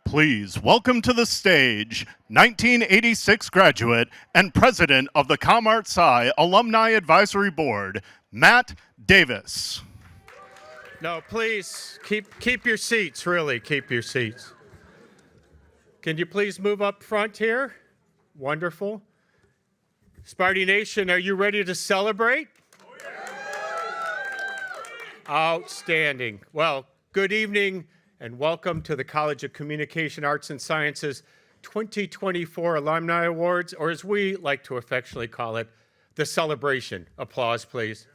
Please welcome to the stage 1986 graduate and president of the ComArtSci Alumni Advisory Board, Matt Davis. No, please keep your seats, really, keep your seats. Can you please move up front here? Wonderful. Sparty Nation, are you ready to celebrate? Oh, yeah. Outstanding. Well, good evening and welcome to the College of Communication Arts and Sciences 2024 Alumni Awards, or as we like to affectionately call it, the celebration. Applause, please.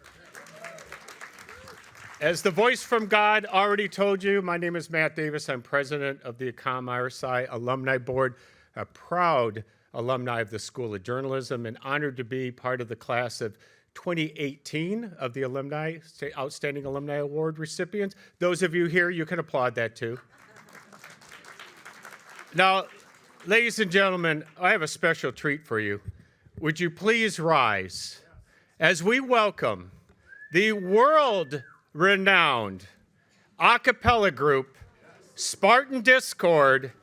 As the voice from God already told you, my name is Matt Davis. I'm president of the ComArtSci Alumni Board, a proud alumni of the School of Journalism, and honored to be part of the class of 2018 of the Alumni, Outstanding Alumni Award recipients. Those of you here, you can applaud that too. Now, ladies and gentlemen, I have a special treat for you. Would you please rise as we welcome the world-renowned a cappella group, Spartan Discord,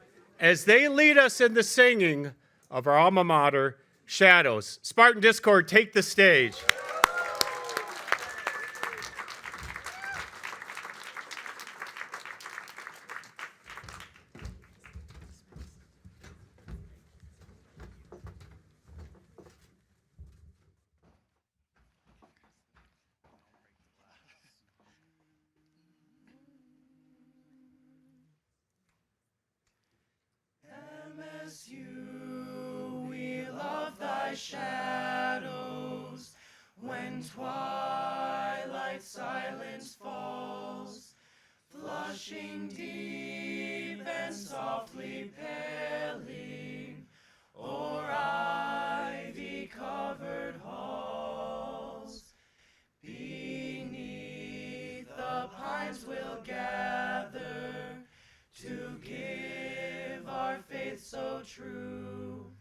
as they lead us in the singing of our alma mater, Shadows. Spartan Discord, take the stage. MSU, we love thy shadows. When twilight silence falls, flushing deep and softly paling o'er ivy-covered halls, beneath the pines we'll gather to give our faith so true,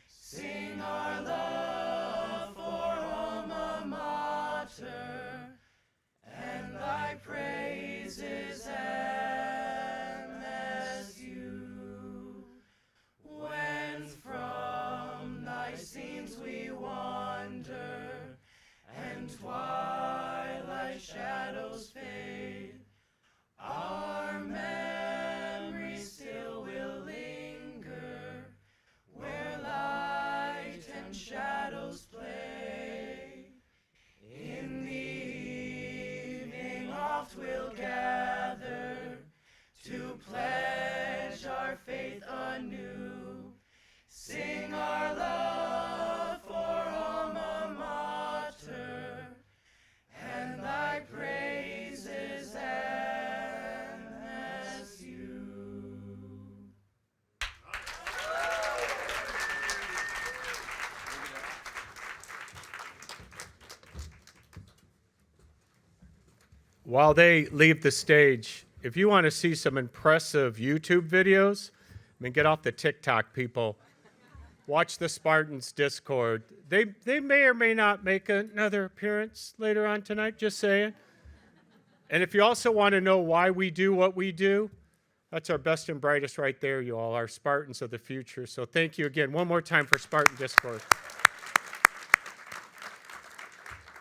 sing our love for alma mater, and thy praises MSU. When from thy scenes we wander, and twilight shadows fade, our memories still will linger, where light and shadows play. In the evening oft we'll gather to pledge our faith anew, sing our love for alma mater, and thy praises MSU. While they leave the stage, if you want to see some impressive YouTube videos, get off the TikTok, people. Watch the Spartans Discord. They may or may not make another appearance later on tonight, just saying. And if you also want to know why we do what we do, that's our best and brightest right there, you all, our Spartans of the future. So thank you again, one more time for Spartan Discord.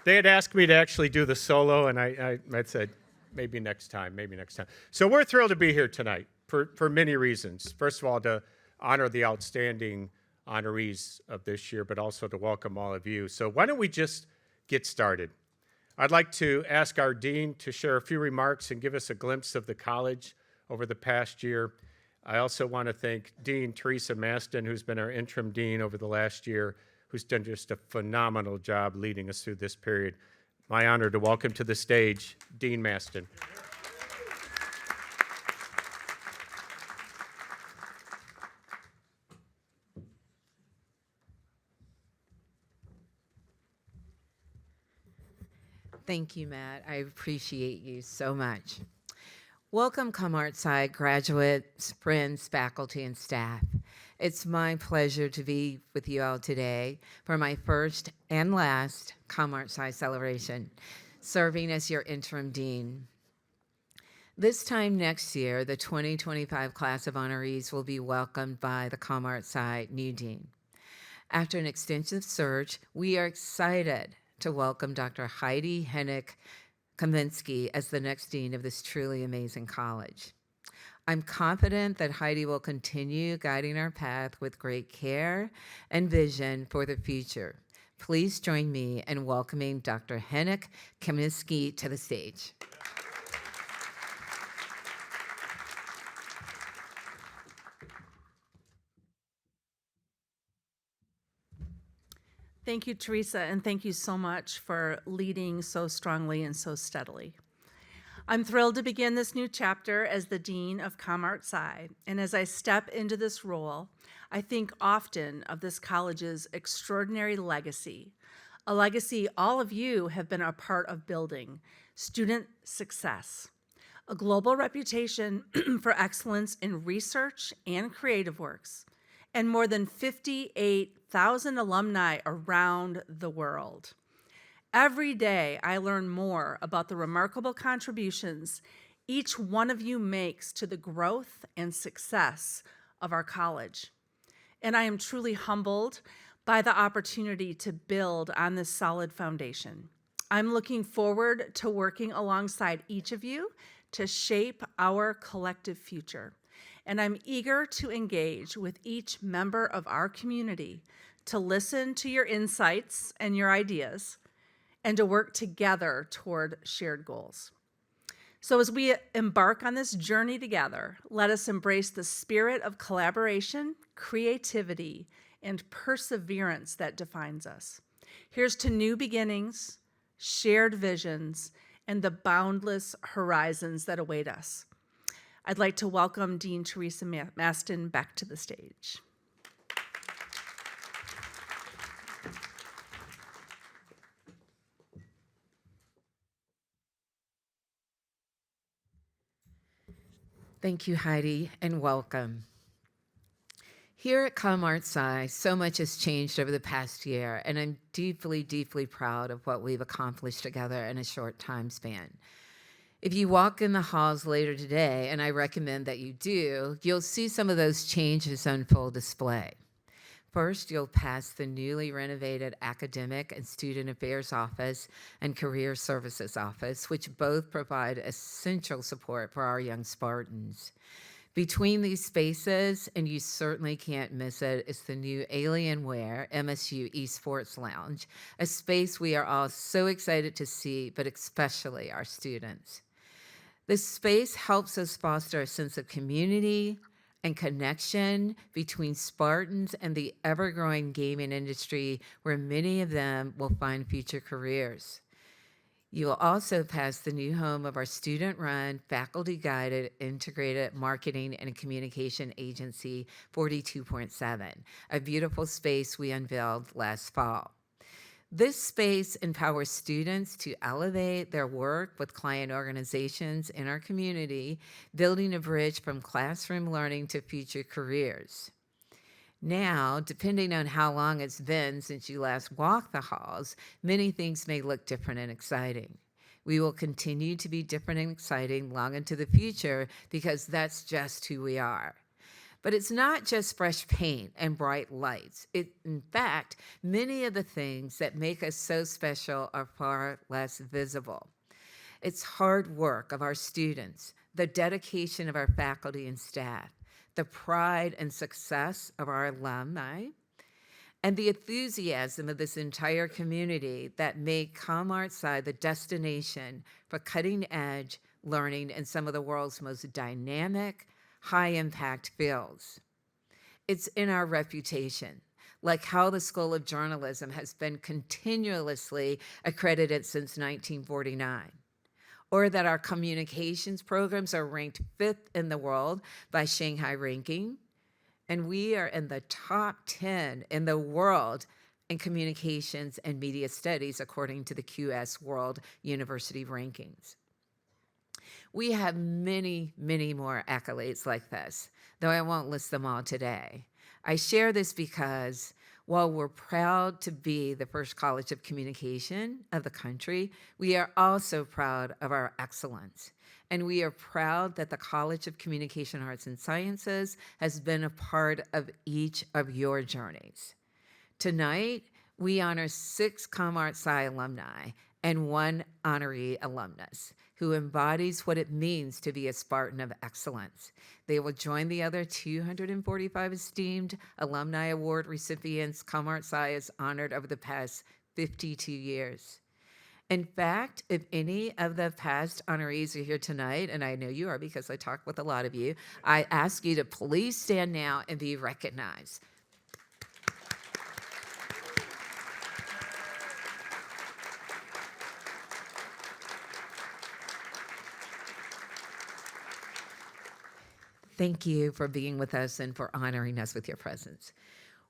They had asked me to actually do the solo, and I said, maybe next time. So we're thrilled to be here tonight for many reasons. First of all, to honor the outstanding honorees of this year, but also to welcome all of you. So why don't we just get started? I'd like to ask our dean to share a few remarks and give us a glimpse of the college over the past year. I also want to thank Dean Teresa Maston, who's been our interim dean over the last year, who's done just a phenomenal job leading us through this period. My honor to welcome to the stage Dean Maston. Thank you, Matt. I appreciate you so much. Welcome, ComArtSci graduates, friends, faculty, and staff. It's my pleasure to be with you all today for my first and last ComArtSci celebration, serving as your interim dean. This time next year, the 2025 class of honorees will be welcomed by the ComArtSci new dean. After an extensive search, we are excited to welcome Dr. Heidi Hennick Kaminsky as the next dean of this truly amazing college. I'm confident that Heidi will continue guiding our path with great care and vision for the future. Please join me in welcoming Dr. Hennick Kaminsky to the stage. Thank you, Teresa, and thank you so much for leading so strongly and so steadily. I'm thrilled to begin this new chapter as the Dean of ComArtSci, and as I step into this role, I think often of this college's extraordinary legacy, a legacy all of you have been a part of building: student success, a global reputation for excellence in research and creative works, and more than 58,000 alumni around the world. Every day, I learn more about the remarkable contributions each one of you makes to the growth and success of our college. And I am truly humbled by the opportunity to build on this solid foundation. I'm looking forward to working alongside each of you to shape our collective future. And I'm eager to engage with each member of our community to listen to your insights and your ideas, and to work together toward shared goals. So as we embark on this journey together, let us embrace the spirit of collaboration, creativity, and perseverance that defines us. Here's to new beginnings, shared visions, and the boundless horizons that await us. I'd like to welcome Dean Teresa Maston back to the stage. Thank you, Heidi, and welcome. Here at ComArtSci, so much has changed over the past year, and I'm deeply, deeply proud of what we've accomplished together in a short time span. If you walk in the halls later today, and I recommend that you do, you'll see some of those changes on full display. First, you'll pass the newly renovated Academic and Student Affairs Office and Career Services Office, which both provide essential support for our young Spartans. Between these spaces, and you certainly can't miss it, is the new Alienware MSU Esports Lounge, a space we are all so excited to see, but especially our students. This space helps us foster a sense of community and connection between Spartans and the ever-growing gaming industry, where many of them will find future careers. You will also pass the new home of our student-run, faculty-guided, integrated marketing and communication agency, 42.7, a beautiful space we unveiled last fall. This space empowers students to elevate their work with client organizations in our community, building a bridge from classroom learning to future careers. Now, depending on how long it's been since you last walked the halls, many things may look different and exciting. We will continue to be different and exciting long into the future because that's just who we are. But it's not just fresh paint and bright lights. In fact, many of the things that make us so special are far less visible. It's hard work of our students, the dedication of our faculty and staff, the pride and success of our alumni, and the enthusiasm of this entire community that make ComArtSci the destination for cutting-edge learning in some of the world's most dynamic, high-impact fields. It's in our reputation, like how the School of Journalism has been continuously accredited since 1949, or that our communications programs are ranked 5th in the world by Shanghai Ranking, and we are in the top 10 in the world in communications and media studies according to the QS World University Rankings. We have many, many more accolades like this, though I won't list them all today. I share this because while we're proud to be the first college of communication of the country, we are also proud of our excellence. and we are proud that the College of Communication Arts and Sciences has been a part of each of your journeys. Tonight, we honor 6 ComArtSci alumni and 1 honoree alumnus who embodies what it means to be a Spartan of excellence. They will join the other 245 esteemed Alumni Award recipients ComArtSci has honored over the past 52 years. In fact, if any of the past honorees are here tonight, and I know you are because I talked with a lot of you, I ask you to please stand now and be recognized. Thank you for being with us and for honoring us with your presence.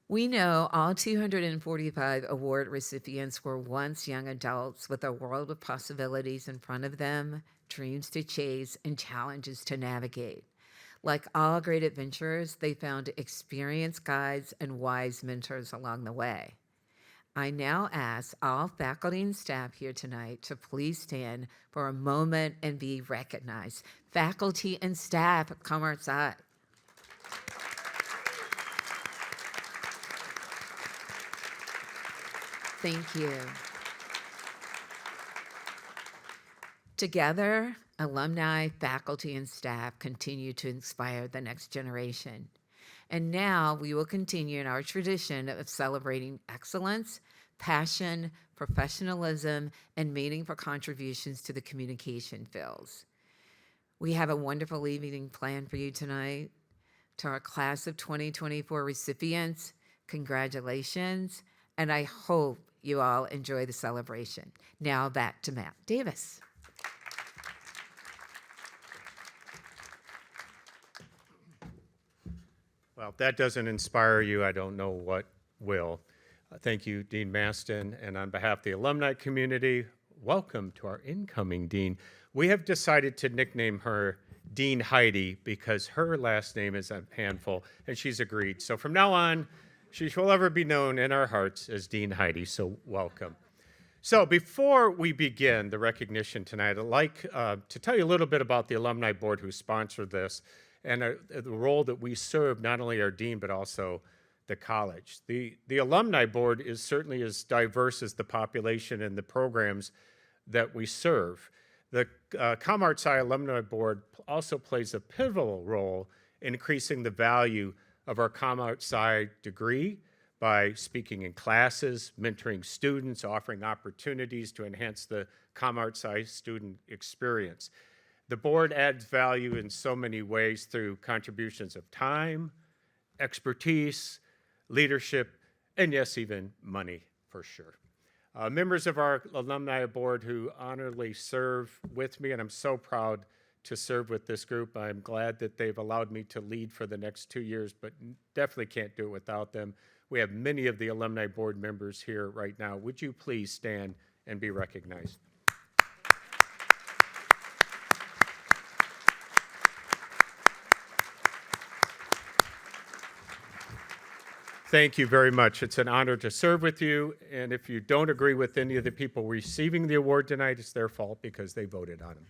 We know all 245 award recipients were once young adults with a world of possibilities in front of them, dreams to chase, and challenges to navigate. Like all great adventurers, they found experienced guides and wise mentors along the way. I now ask all faculty and staff here tonight to please stand for a moment and be recognized. Faculty and staff at ComArtSci. Thank you. Together, alumni, faculty, and staff continue to inspire the next generation. And now we will continue in our tradition of celebrating excellence, passion, professionalism, and meaningful contributions to the communication fields. We have a wonderful evening planned for you tonight. To our class of 2024 recipients, congratulations, and I hope you all enjoy the celebration. Now back to Matt Davis. Well, if that doesn't inspire you, I don't know what will. Thank you, Dean Maston, and on behalf of the alumni community, welcome to our incoming dean. We have decided to nickname her Dean Heidi because her last name is a handful, and she's agreed. So from now on, she will ever be known in our hearts as Dean Heidi, so welcome. So before we begin the recognition tonight, I'd like to tell you a little bit about the Alumni Board who sponsored this and the role that we serve, not only our dean, but also the college. The Alumni Board is certainly as diverse as the population and the programs that we serve. The ComArtSci Alumni Board also plays a pivotal role in increasing the value of our ComArtSci degree by speaking in classes, mentoring students, offering opportunities to enhance the ComArtSci student experience. The board adds value in so many ways through contributions of time, expertise, leadership, and yes, even money for sure. Members of our alumni board who honorably serve with me, and I'm so proud to serve with this group. I'm glad that they've allowed me to lead for the next 2 years, but definitely can't do it without them. We have many of the alumni board members here right now. Would you please stand and be recognized? Thank you very much. It's an honor to serve with you. And if you don't agree with any of the people receiving the award tonight, it's their fault because they voted on them.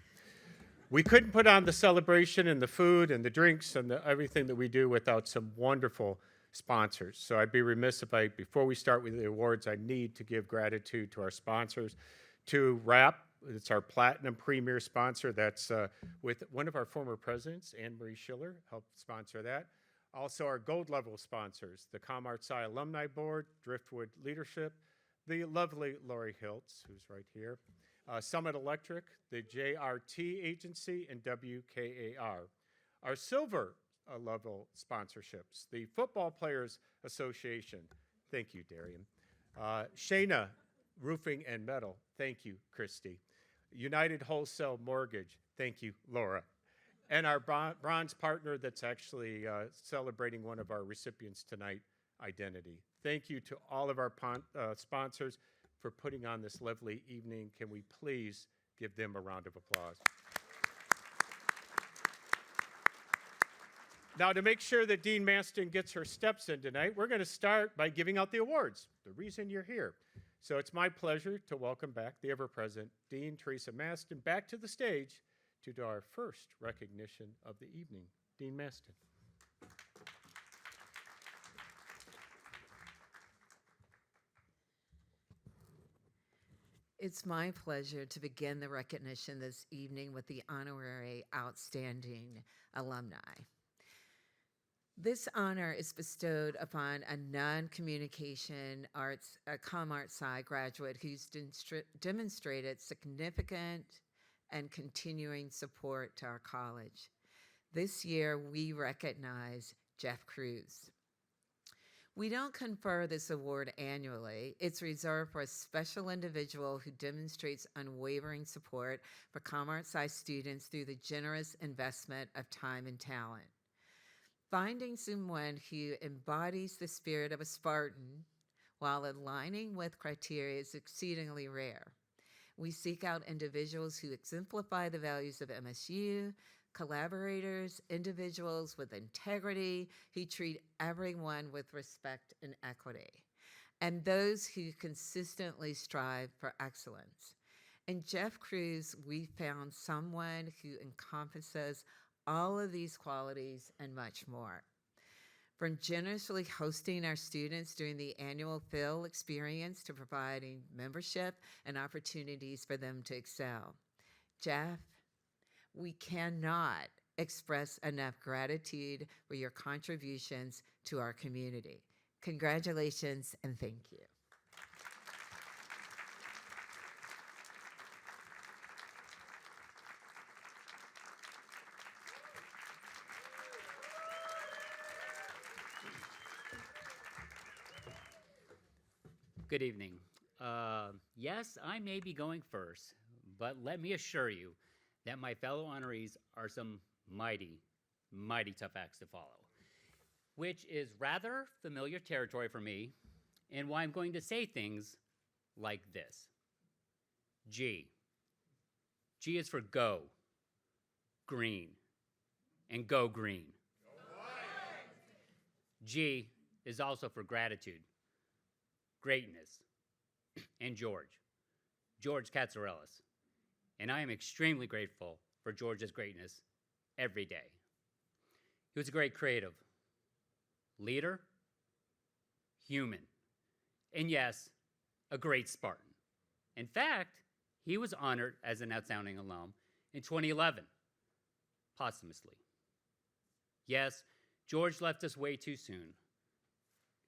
We couldn't put on the celebration and the food and the drinks and everything that we do without some wonderful sponsors. So I'd be remiss if before we start with the awards, I need to give gratitude to our sponsors. To WRAP, it's our Platinum Premier sponsor. That's with one of our former presidents, Anne Marie Schiller, helped sponsor that. Also, our gold level sponsors, the ComArtSci Alumni Board, Driftwood Leadership, the lovely Lori Hiltz, who's right here, Summit Electric, the JRT Agency, and WKAR. Our silver level sponsorships, the Football Players Association, thank you, Darian. Shana Roofing and Metal, thank you, Christy. United Wholesale Mortgage, thank you, Laura. And our bronze partner that's actually celebrating one of our recipients tonight, Identity. Thank you to all of our sponsors for putting on this lovely evening. Can we please give them a round of applause? Now, to make sure that Dean Maston gets her steps in tonight, we're going to start by giving out the awards, the reason you're here. So it's my pleasure to welcome back the ever-present Dean Teresa Maston back to the stage to do our first recognition of the evening. Dean Maston. It's my pleasure to begin the recognition this evening with the honorary outstanding alumni. This honor is bestowed upon a non-communication arts, a ComArtSci graduate who's demonstrated significant and continuing support to our college. This year, we recognize Jeff Cruz. We don't confer this award annually. It's reserved for a special individual who demonstrates unwavering support for ComArtSci students through the generous investment of time and talent. Finding someone who embodies the spirit of a Spartan while aligning with criteria is exceedingly rare. We seek out individuals who exemplify the values of MSU, collaborators, individuals with integrity who treat everyone with respect and equity, and those who consistently strive for excellence. In Jeff Cruz, we found someone who encompasses all of these qualities and much more. From generously hosting our students during the annual Phil experience to providing membership and opportunities for them to excel. Jeff, we cannot express enough gratitude for your contributions to our community. Congratulations and thank you. Good evening. Yes, I may be going first, but let me assure you that my fellow honorees are some mighty, mighty tough acts to follow, which is rather familiar territory for me, and why I'm going to say things like this. G. G is for go, green, and go green. G is also for gratitude, greatness, and George Katsarelis. And I am extremely grateful for George's greatness every day. He was a great creative, leader, human, and yes, a great Spartan. In fact, he was honored as an outstanding alum in 2011, posthumously. Yes, George left us way too soon,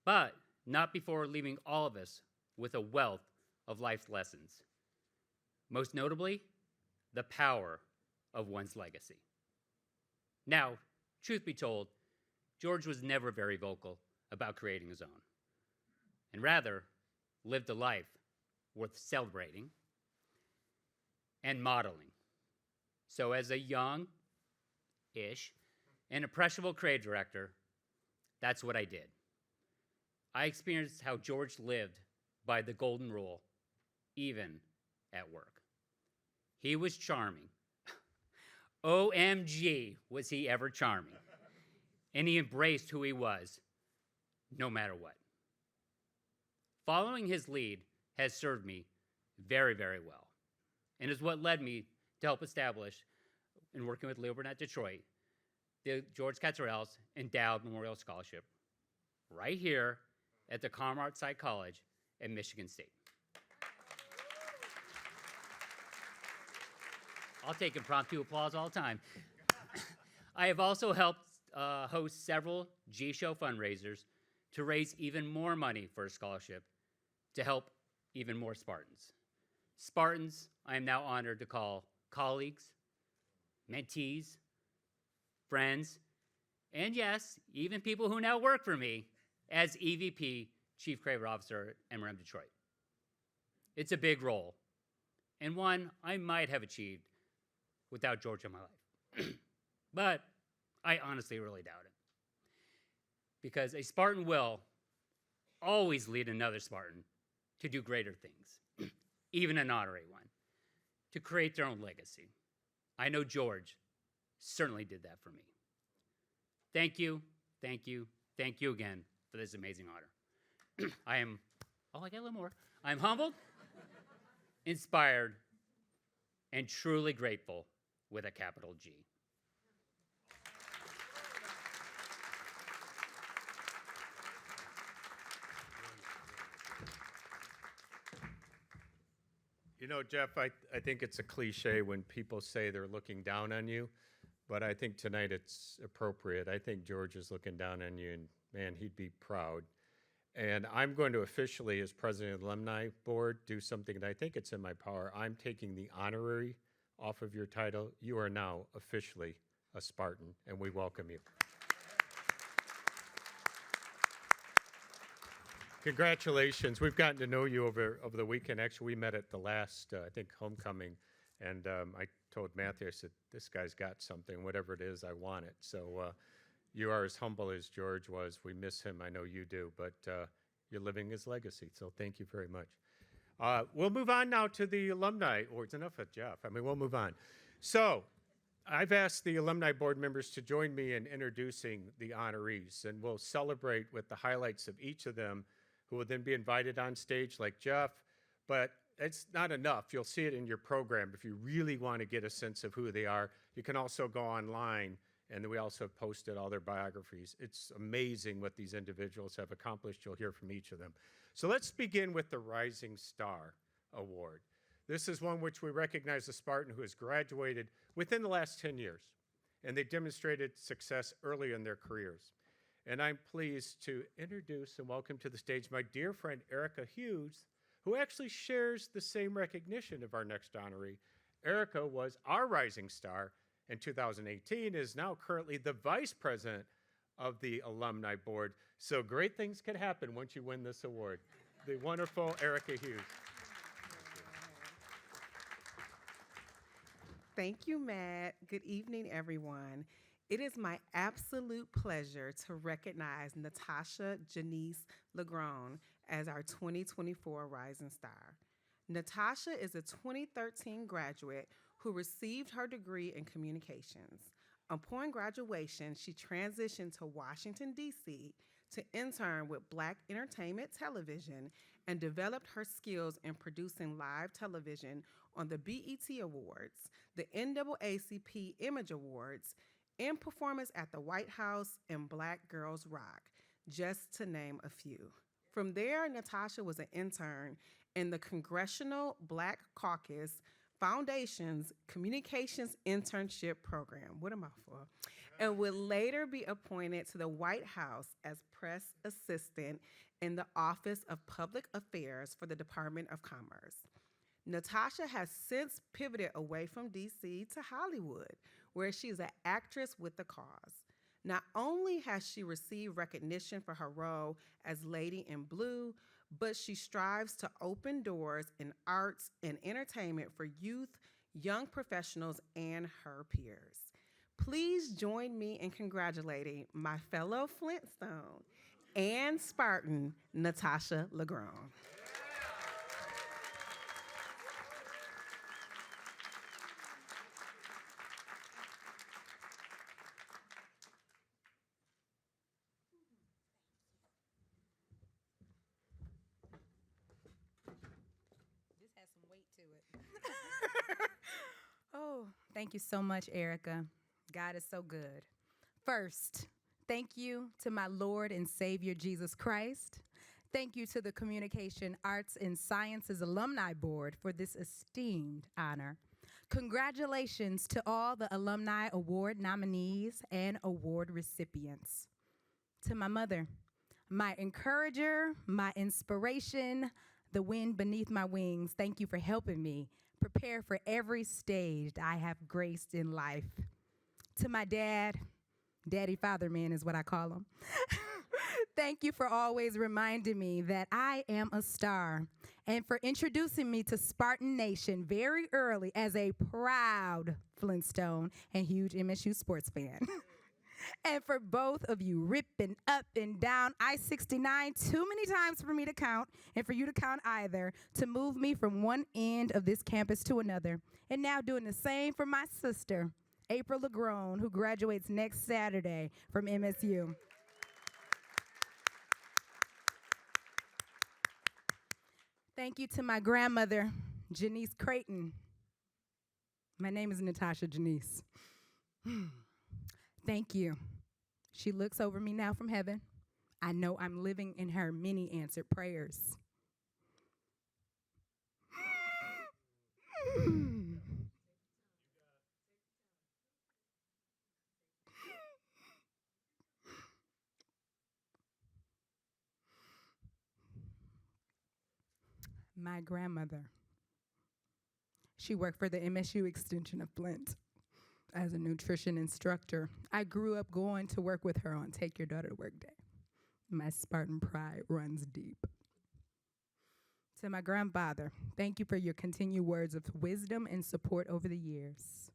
but not before leaving all of us with a wealth of life lessons. Most notably, the power of one's legacy. Now, truth be told, George was never very vocal about creating his own, and rather lived a life worth celebrating and modeling. So as a young-ish and impressionable creative director, that's what I did. I experienced how George lived by the golden rule, even at work. He was charming. OMG, was he ever charming. And he embraced who he was, no matter what. Following his lead has served me very, very well, and is what led me to help establish, in working with Leo Burnett Detroit, the George Katsarelis Endowed Memorial Scholarship, right here at the ComArtSci College at Michigan State. I'll take impromptu applause all the time. I have also helped host several G-Show fundraisers to raise even more money for a scholarship to help even more Spartans. Spartans, I am now honored to call colleagues, mentees, friends, and yes, even people who now work for me as EVP, Chief Creative Officer at MRM Detroit. It's a big role, and one I might have achieved without George in my life. But I honestly really doubt it. Because a Spartan will always lead another Spartan to do greater things, even an honorary one, to create their own legacy. I know George certainly did that for me. Thank you, thank you, thank you again for this amazing honor. I got a little more. I'm humbled, inspired, and truly grateful with a capital G. You know, Jeff, I think it's a cliche when people say they're looking down on you, but I think tonight it's appropriate. I think George is looking down on you, and man, he'd be proud. And I'm going to officially, as president of the Alumni Board, do something that I think it's in my power. I'm taking the honorary off of your title. You are now officially a Spartan, and we welcome you. Congratulations. We've gotten to know you over the weekend. Actually, we met at the last, I think, homecoming. And I told Matthew, I said, this guy's got something. Whatever it is, I want it. So you are as humble as George was. We miss him. I know you do. But you're living his legacy. So thank you very much. We'll move on now to the alumni awards. Enough of Jeff. I mean, we'll move on. So I've asked the alumni board members to join me in introducing the honorees. And we'll celebrate with the highlights of each of them, who will then be invited on stage like Jeff. But it's not enough. You'll see it in your program. If you really want to get a sense of who they are, you can also go online, and we also have posted all their biographies. It's amazing what these individuals have accomplished. You'll hear from each of them. So let's begin with the Rising Star Award. This is one which we recognize a Spartan who has graduated within the last 10 years, and they demonstrated success early in their careers. And I'm pleased to introduce and welcome to the stage my dear friend Erica Hughes, who actually shares the same recognition of our next honoree. Erica was our Rising Star in 2018, is now currently the Vice President of the Alumni Board. So great things can happen once you win this award. The wonderful Erica Hughes. Thank you, Matt. Good evening, everyone. It is my absolute pleasure to recognize Natasha Janice Legrone as our 2024 Rising Star. Natasha is a 2013 graduate who received her degree in communications. Upon graduation, she transitioned to Washington, D.C. to intern with Black Entertainment Television and developed her skills in producing live television on the BET Awards, the NAACP Image Awards, in performance at the White House and Black Girls Rock, just to name a few. From there, Natasha was an intern in the Congressional Black Caucus Foundation's Communications Internship Program. What am I for? And would later be appointed to the White House as press assistant in the Office of Public Affairs for the Department of Commerce. Natasha has since pivoted away from DC to Hollywood, where she's an actress with the cause. Not only has she received recognition for her role as Lady in Blue, but she strives to open doors in arts and entertainment for youth, young professionals, and her peers. Please join me in congratulating my fellow Flintstone and Spartan, Natasha Legrone. Oh, thank you so much, Erica. God is so good. First, thank you to my Lord and Savior, Jesus Christ. Thank you to the Communication Arts and Sciences Alumni Board for this esteemed honor. Congratulations to all the Alumni Award nominees and award recipients. To my mother, my encourager, my inspiration, the wind beneath my wings, thank you for helping me prepare for every stage I have graced in life. To my dad, Daddy Father Man is what I call him. Thank you for always reminding me that I am a star and for introducing me to Spartan Nation very early as a proud Flintstone and huge MSU sports fan. And for both of you ripping up and down I-69 too many times for me to count, and for you to count either, to move me from one end of this campus to another. And now doing the same for my sister, April Legrone, who graduates next Saturday from MSU. Thank you to my grandmother, Janice Creighton. My name is Natasha Janice. Thank you. She looks over me now from heaven. I know I'm living in her many answered prayers. My grandmother. She worked for the MSU extension of Flint as a nutrition instructor. I grew up going to work with her on Take Your Daughter to Work Day. My Spartan pride runs deep. To my grandfather, thank you for your continued words of wisdom and support over the years.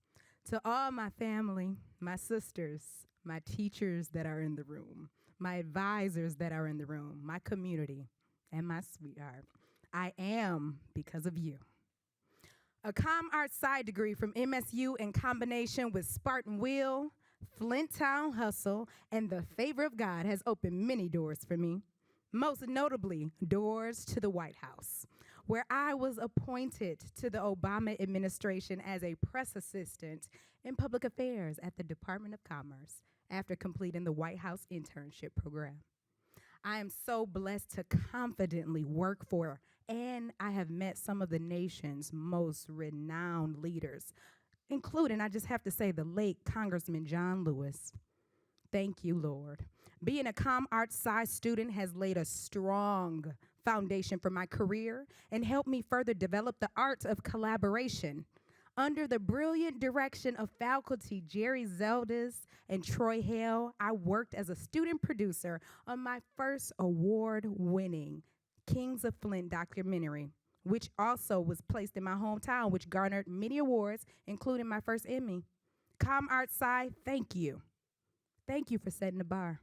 To all my family, my sisters, my teachers that are in the room, my advisors that are in the room, my community, and my sweetheart, I am because of you. A ComArtSci degree from MSU in combination with Spartan Will, Flint Town Hustle, and the favor of God has opened many doors for me. Most notably, doors to the White House, where I was appointed to the Obama administration as a press assistant in public affairs at the Department of Commerce after completing the White House internship program. I am so blessed to confidently work for, and I have met some of the nation's most renowned leaders, including, I just have to say, the late Congressman John Lewis. Thank you, Lord. Being a ComArtSci student has laid a strong foundation for my career and helped me further develop the art of collaboration. Under the brilliant direction of faculty Jerry Zeldas and Troy Hale, I worked as a student producer on my first award-winning Kings of Flint documentary, which also was placed in my hometown, which garnered many awards, including my first Emmy. ComArtSci, thank you. Thank you for setting the bar.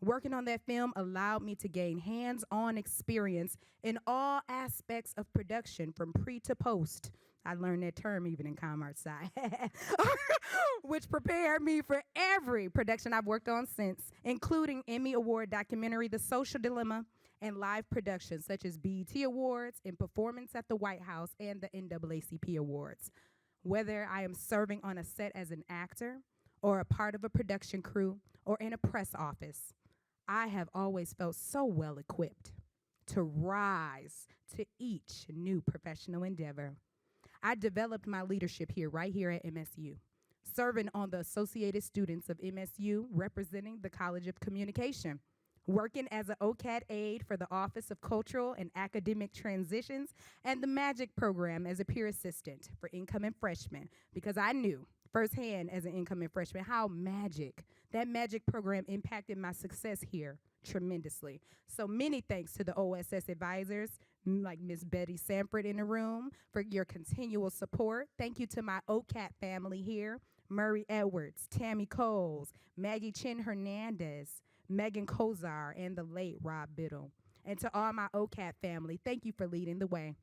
Working on that film allowed me to gain hands-on experience in all aspects of production from pre to post. I learned that term even in ComArtSci, which prepared me for every production I've worked on since, including Emmy Award documentary, The Social Dilemma, and live productions such as BET Awards and Performance at the White House and the NAACP Awards. Whether I am serving on a set as an actor or a part of a production crew or in a press office, I have always felt so well equipped to rise to each new professional endeavor. I developed my leadership right here at MSU, serving on the Associated Students of MSU, representing the College of Communication, working as an OCAD aide for the Office of Cultural and Academic Transitions, and the MAGIC program as a peer assistant for incoming freshmen, because I knew firsthand as an incoming freshman how that MAGIC program impacted my success here tremendously. So many thanks to the OSS advisors, like Miss Betty Sanford in the room, for your continual support. Thank you to my OCAT family here, Murray Edwards, Tammy Coles, Maggie Chin Hernandez, Megan Kozar, and the late Rob Biddle. And to all my OCAT family, thank you for leading the way.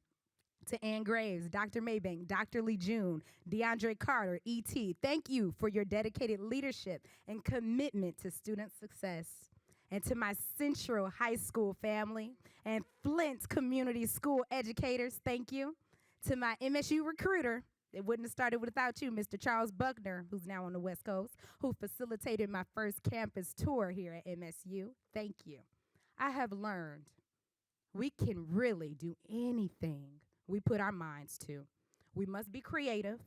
To Ann Graves, Dr. Maybank, Dr. Lee June, DeAndre Carter, E.T., thank you for your dedicated leadership and commitment to student success. And to my Central High School family and Flint Community School educators, thank you. To my MSU recruiter, it wouldn't have started without you, Mr. Charles Buckner, who's now on the West Coast, who facilitated my first campus tour here at MSU. Thank you. I have learned we can really do anything we put our minds to. We must be creative.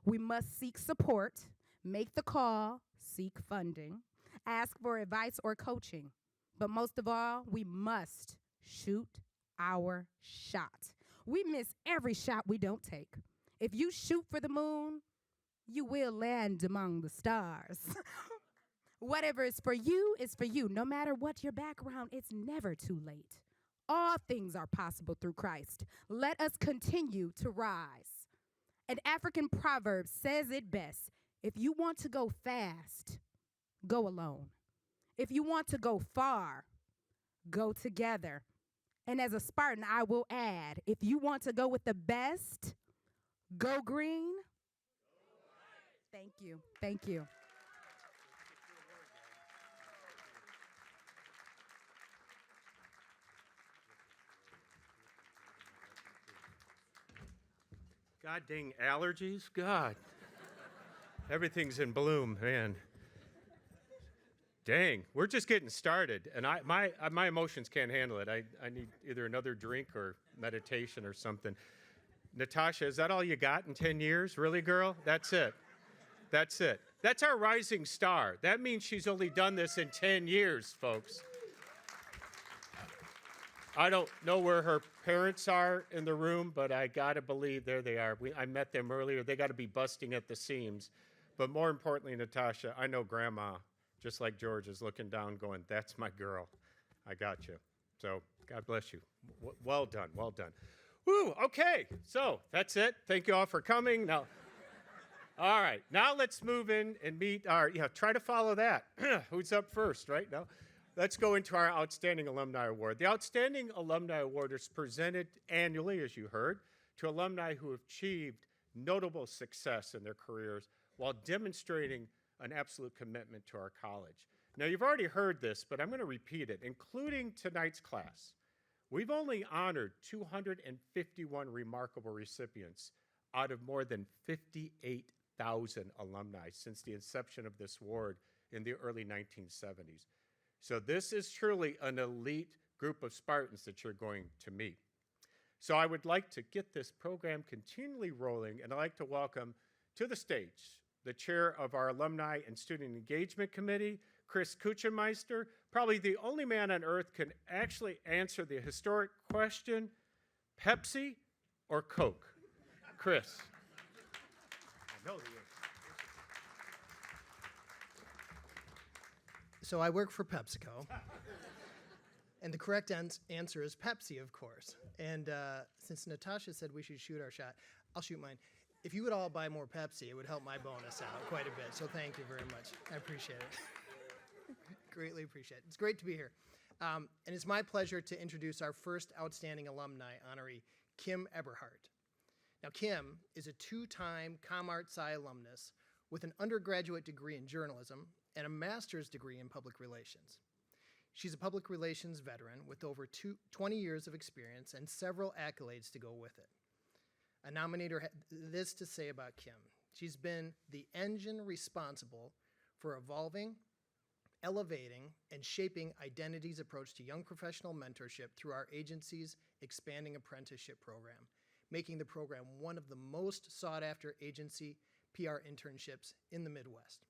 We must seek support, make the call, seek funding, ask for advice or coaching. But most of all, we must shoot our shot. We miss every shot we don't take. If you shoot for the moon, you will land among the stars. Whatever is for you is for you. No matter what your background, it's never too late. All things are possible through Christ. Let us continue to rise. An African proverb says it best. If you want to go fast, go alone. If you want to go far, go together. And as a Spartan, I will add, if you want to go with the best, go green. Thank you. Thank you. God dang allergies. God. Everything's in bloom, man. Dang, we're just getting started, and my emotions can't handle it. I need either another drink or meditation or something. Natasha, is that all you got in 10 years? Really, girl? That's it. That's it. That's our rising star. That means she's only done this in 10 years, folks. I don't know where her parents are in the room, but I gotta believe there they are. I met them earlier. They gotta be busting at the seams. But more importantly, Natasha, I know Grandma, just like George, is looking down going, that's my girl. I got you. So God bless you. Well done, well done. Woo, okay, so that's it. Thank you all for coming. Now, all right, now let's move in and meet our, try to follow that. Who's up first, right? Now, let's go into our Outstanding Alumni Award. The Outstanding Alumni Award is presented annually, as you heard, to alumni who have achieved notable success in their careers while demonstrating an absolute commitment to our college. Now, you've already heard this, but I'm going to repeat it, including tonight's class. We've only honored 251 remarkable recipients out of more than 58,000 alumni since the inception of this award in the early 1970s. So this is truly an elite group of Spartans that you're going to meet. So I would like to get this program continually rolling, and I'd like to welcome to the stage the chair of our Alumni and Student Engagement Committee, Chris Kuchenmeister, probably the only man on earth can actually answer the historic question, Pepsi or Coke? Chris. I know the answer. So I work for PepsiCo. And the correct answer is Pepsi, of course. And since Natasha said we should shoot our shot, I'll shoot mine. If you would all buy more Pepsi, it would help my bonus out quite a bit. So thank you very much. I appreciate it. Greatly appreciate it. It's great to be here. And it's my pleasure to introduce our first Outstanding Alumni honoree, Kim Eberhardt. Now, Kim is a two-time ComArtSci alumnus with an undergraduate degree in journalism and a master's degree in public relations. She's a public relations veteran with over 20 years of experience and several accolades to go with it. A nominator had this to say about Kim. She's been the engine responsible for evolving, elevating, and shaping Identity's approach to young professional mentorship through our agency's expanding apprenticeship program, making the program one of the most sought-after agency PR internships in the Midwest.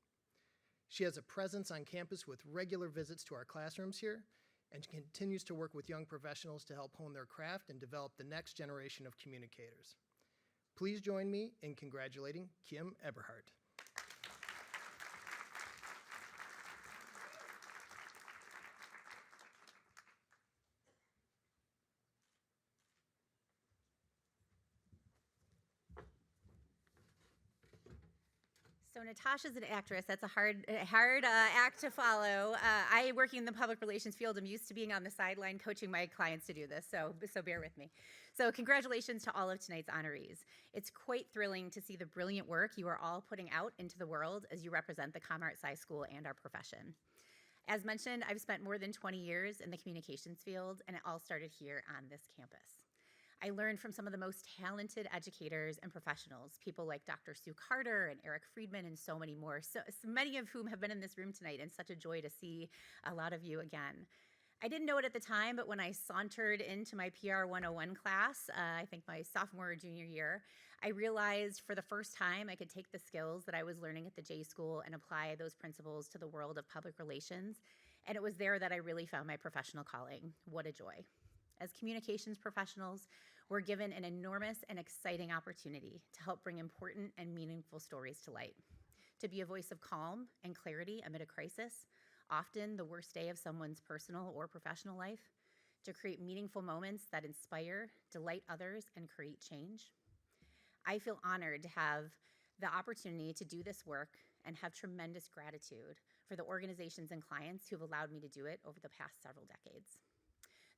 She has a presence on campus with regular visits to our classrooms here and continues to work with young professionals to help hone their craft and develop the next generation of communicators. Please join me in congratulating Kim Eberhardt. So Natasha's an actress. That's a hard act to follow. I, working in the public relations field, am used to being on the sideline coaching my clients to do this, so bear with me. So congratulations to all of tonight's honorees. It's quite thrilling to see the brilliant work you are all putting out into the world as you represent the ComArtSci School and our profession. As mentioned, I've spent more than 20 years in the communications field, and it all started here on this campus. I learned from some of the most talented educators and professionals, people like Dr. Sue Carter and Eric Friedman and so many more, so many of whom have been in this room tonight, and such a joy to see a lot of you again. I didn't know it at the time, but when I sauntered into my PR 101 class, I think my sophomore or junior year, I realized for the first time I could take the skills that I was learning at the J School and apply those principles to the world of public relations. And it was there that I really found my professional calling. What a joy. As communications professionals, we're given an enormous and exciting opportunity to help bring important and meaningful stories to light, to be a voice of calm and clarity amid a crisis, often the worst day of someone's personal or professional life, to create meaningful moments that inspire, delight others, and create change. I feel honored to have the opportunity to do this work and have tremendous gratitude for the organizations and clients who have allowed me to do it over the past several decades.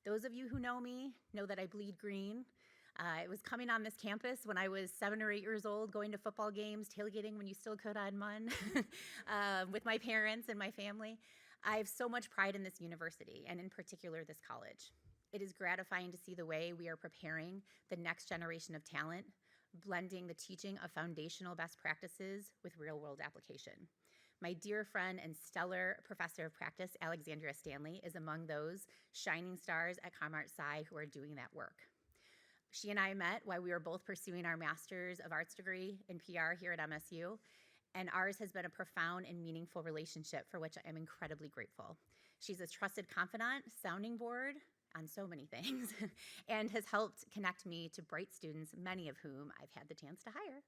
Those of you who know me know that I bleed green. It was coming on this campus when I was 7 or 8 years old, going to football games, tailgating when you still could on MUN, with my parents and my family. I have so much pride in this university, and in particular this college. It is gratifying to see the way we are preparing the next generation of talent, blending the teaching of foundational best practices with real-world application. My dear friend and stellar professor of practice, Alexandria Stanley, is among those shining stars at ComArtSci who are doing that work. She and I met while we were both pursuing our Master's of Arts degree in PR here at MSU, and ours has been a profound and meaningful relationship for which I am incredibly grateful. She's a trusted confidant, sounding board on so many things, and has helped connect me to bright students, many of whom I've had the chance to hire.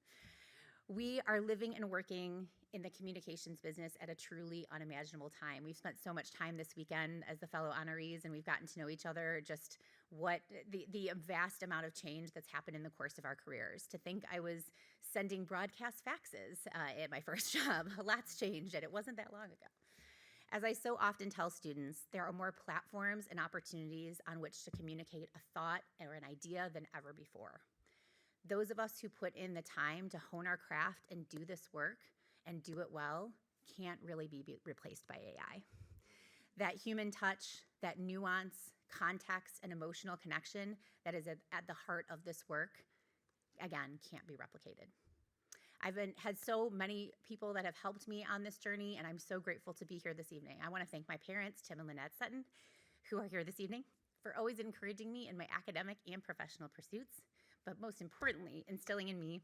We are living and working in the communications business at a truly unimaginable time. We've spent so much time this weekend as the fellow honorees, and we've gotten to know each other, just what the vast amount of change that's happened in the course of our careers. To think I was sending broadcast faxes at my first job. A lot's changed, and it wasn't that long ago. As I so often tell students, there are more platforms and opportunities on which to communicate a thought or an idea than ever before. Those of us who put in the time to hone our craft and do this work and do it well can't really be replaced by AI. That human touch, that nuance, context, and emotional connection that is at the heart of this work, again, can't be replicated. I've had so many people that have helped me on this journey, and I'm so grateful to be here this evening. I want to thank my parents, Tim and Lynette Sutton, who are here this evening, for always encouraging me in my academic and professional pursuits, but most importantly, instilling in me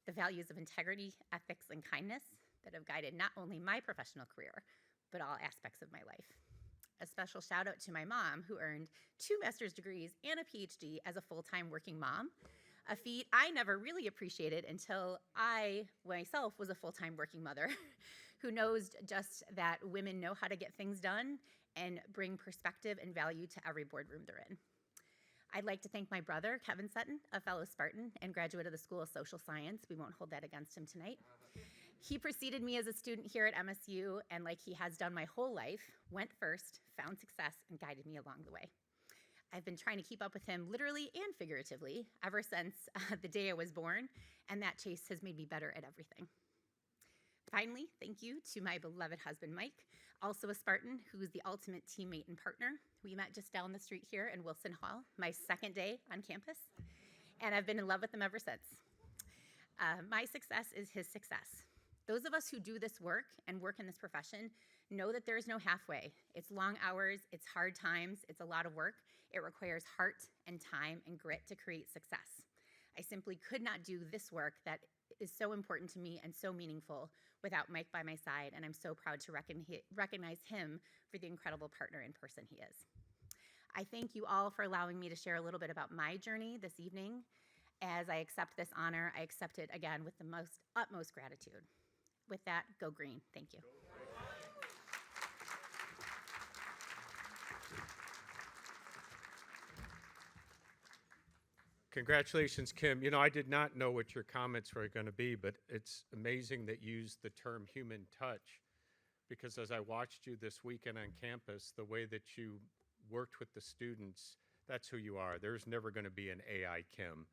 the values of integrity, ethics, and kindness that have guided not only my professional career, but all aspects of my life. A special shout out to my mom, who earned 2 master's degrees and a PhD as a full-time working mom, a feat I never really appreciated until I myself was a full-time working mother who knows just that women know how to get things done and bring perspective and value to every boardroom they're in. I'd like to thank my brother, Kevin Sutton, a fellow Spartan and graduate of the School of Social Science. We won't hold that against him tonight. He preceded me as a student here at MSU, and like he has done my whole life, went first, found success, and guided me along the way. I've been trying to keep up with him literally and figuratively ever since the day I was born, and that chase has made me better at everything. Finally, thank you to my beloved husband, Mike, also a Spartan, who's the ultimate teammate and partner. We met just down the street here in Wilson Hall, my second day on campus, and I've been in love with him ever since. My success is his success. Those of us who do this work and work in this profession know that there is no halfway. It's long hours, it's hard times, it's a lot of work. It requires heart and time and grit to create success. I simply could not do this work that is so important to me and so meaningful without Mike by my side, and I'm so proud to recognize him for the incredible partner and person he is. I thank you all for allowing me to share a little bit about my journey this evening. As I accept this honor, I accept it again with the utmost gratitude. With that, go green. Thank you. Congratulations, Kim. You know, I did not know what your comments were going to be, but it's amazing that you used the term human touch, because as I watched you this weekend on campus, the way that you worked with the students, that's who you are. There's never going to be an AI Kim.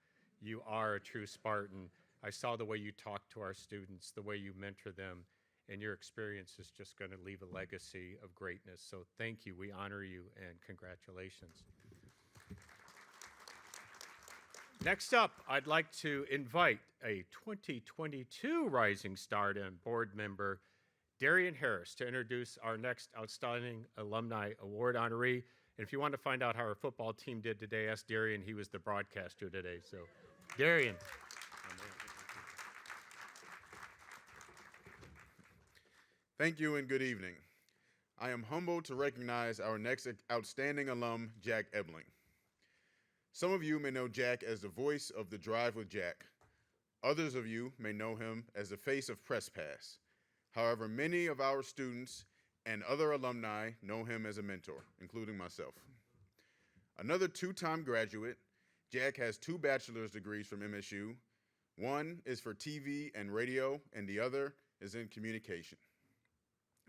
You are a true Spartan. I saw the way you talk to our students, the way you mentor them, and your experience is just going to leave a legacy of greatness. So thank you. We honor you, and congratulations. Next up, I'd like to invite a 2022 Rising Star and board member, Darian Harris, to introduce our next Outstanding Alumni Award honoree. And if you want to find out how our football team did today, ask Darian. He was the broadcaster today. So, Darian. Thank you and good evening. I am humbled to recognize our next outstanding alum, Jack Ebling. Some of you may know Jack as the voice of The Drive with Jack. Others of you may know him as the face of Press Pass. However, many of our students and other alumni know him as a mentor, including myself. Another 2-time graduate, Jack has 2 bachelor's degrees from MSU. One is for TV and radio, and the other is in communication.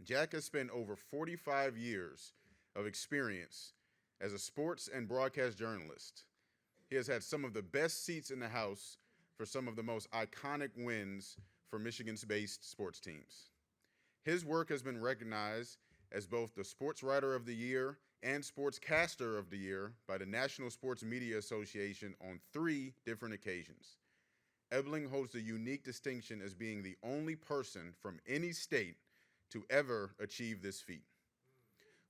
Jack has spent over 45 years of experience as a sports and broadcast journalist. He has had some of the best seats in the house for some of the most iconic wins for Michigan's based sports teams. His work has been recognized as both the Sports Writer of the Year and Sportscaster of the Year by the National Sports Media Association on 3 different occasions. Ebling holds the unique distinction as being the only person from any state to ever achieve this feat.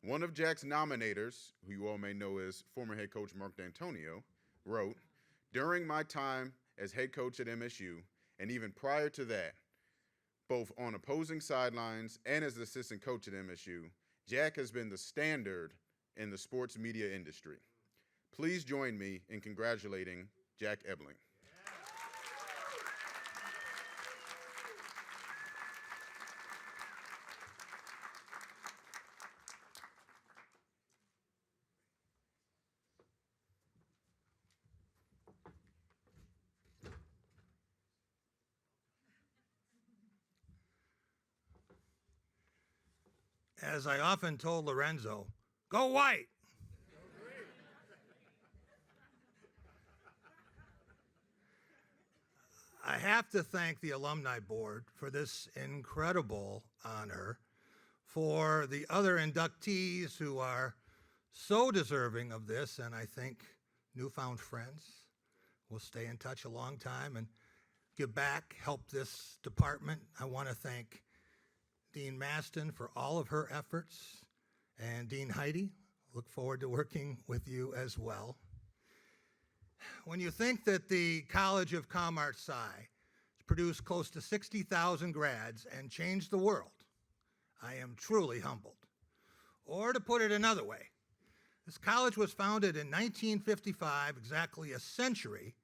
One of Jack's nominators, who you all may know as former head coach Mark D'Antonio, wrote, "During my time as head coach at MSU, and even prior to that, both on opposing sidelines and as the assistant coach at MSU, Jack has been the standard in the sports media industry. Please join me in congratulating Jack Ebling." As I often told Lorenzo, go white. I have to thank the Alumni Board for this incredible honor, for the other inductees who are so deserving of this, and I think newfound friends. We'll stay in touch a long time and give back, help this department. I want to thank Dean Maston for all of her efforts, and Dean Heidi, look forward to working with you as well. When you think that the College of ComArtSci has produced close to 60,000 grads and changed the world, I am truly humbled. Or to put it another way, this college was founded in 1955, exactly a century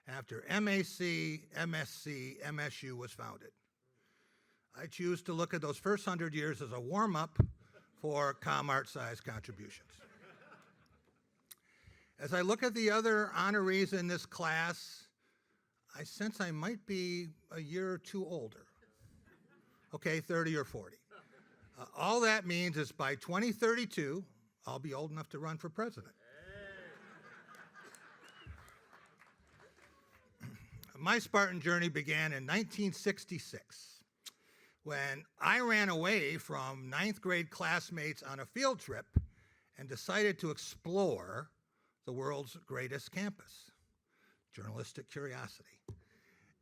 after MAC, MSC, MSU was founded. I choose to look at those first 100 years as a warm-up for ComArtSci's contributions. As I look at the other honorees in this class, I sense I might be a year or two older. Okay, 30 or 40. All that means is by 2032, I'll be old enough to run for president. My Spartan journey began in 1966 when I ran away from 9th grade classmates on a field trip and decided to explore the world's greatest campus, journalistic curiosity.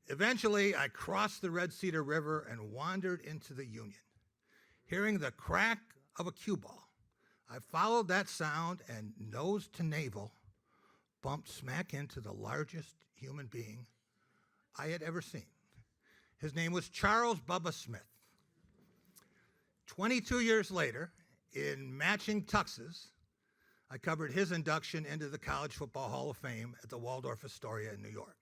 Eventually, I crossed the Red Cedar River and wandered into the Union. Hearing the crack of a cue ball, I followed that sound and, nose to navel, bumped smack into the largest human being I had ever seen. His name was Charles Bubba Smith. 22 years later, in matching tuxes, I covered his induction into the College Football Hall of Fame at the Waldorf Astoria in New York.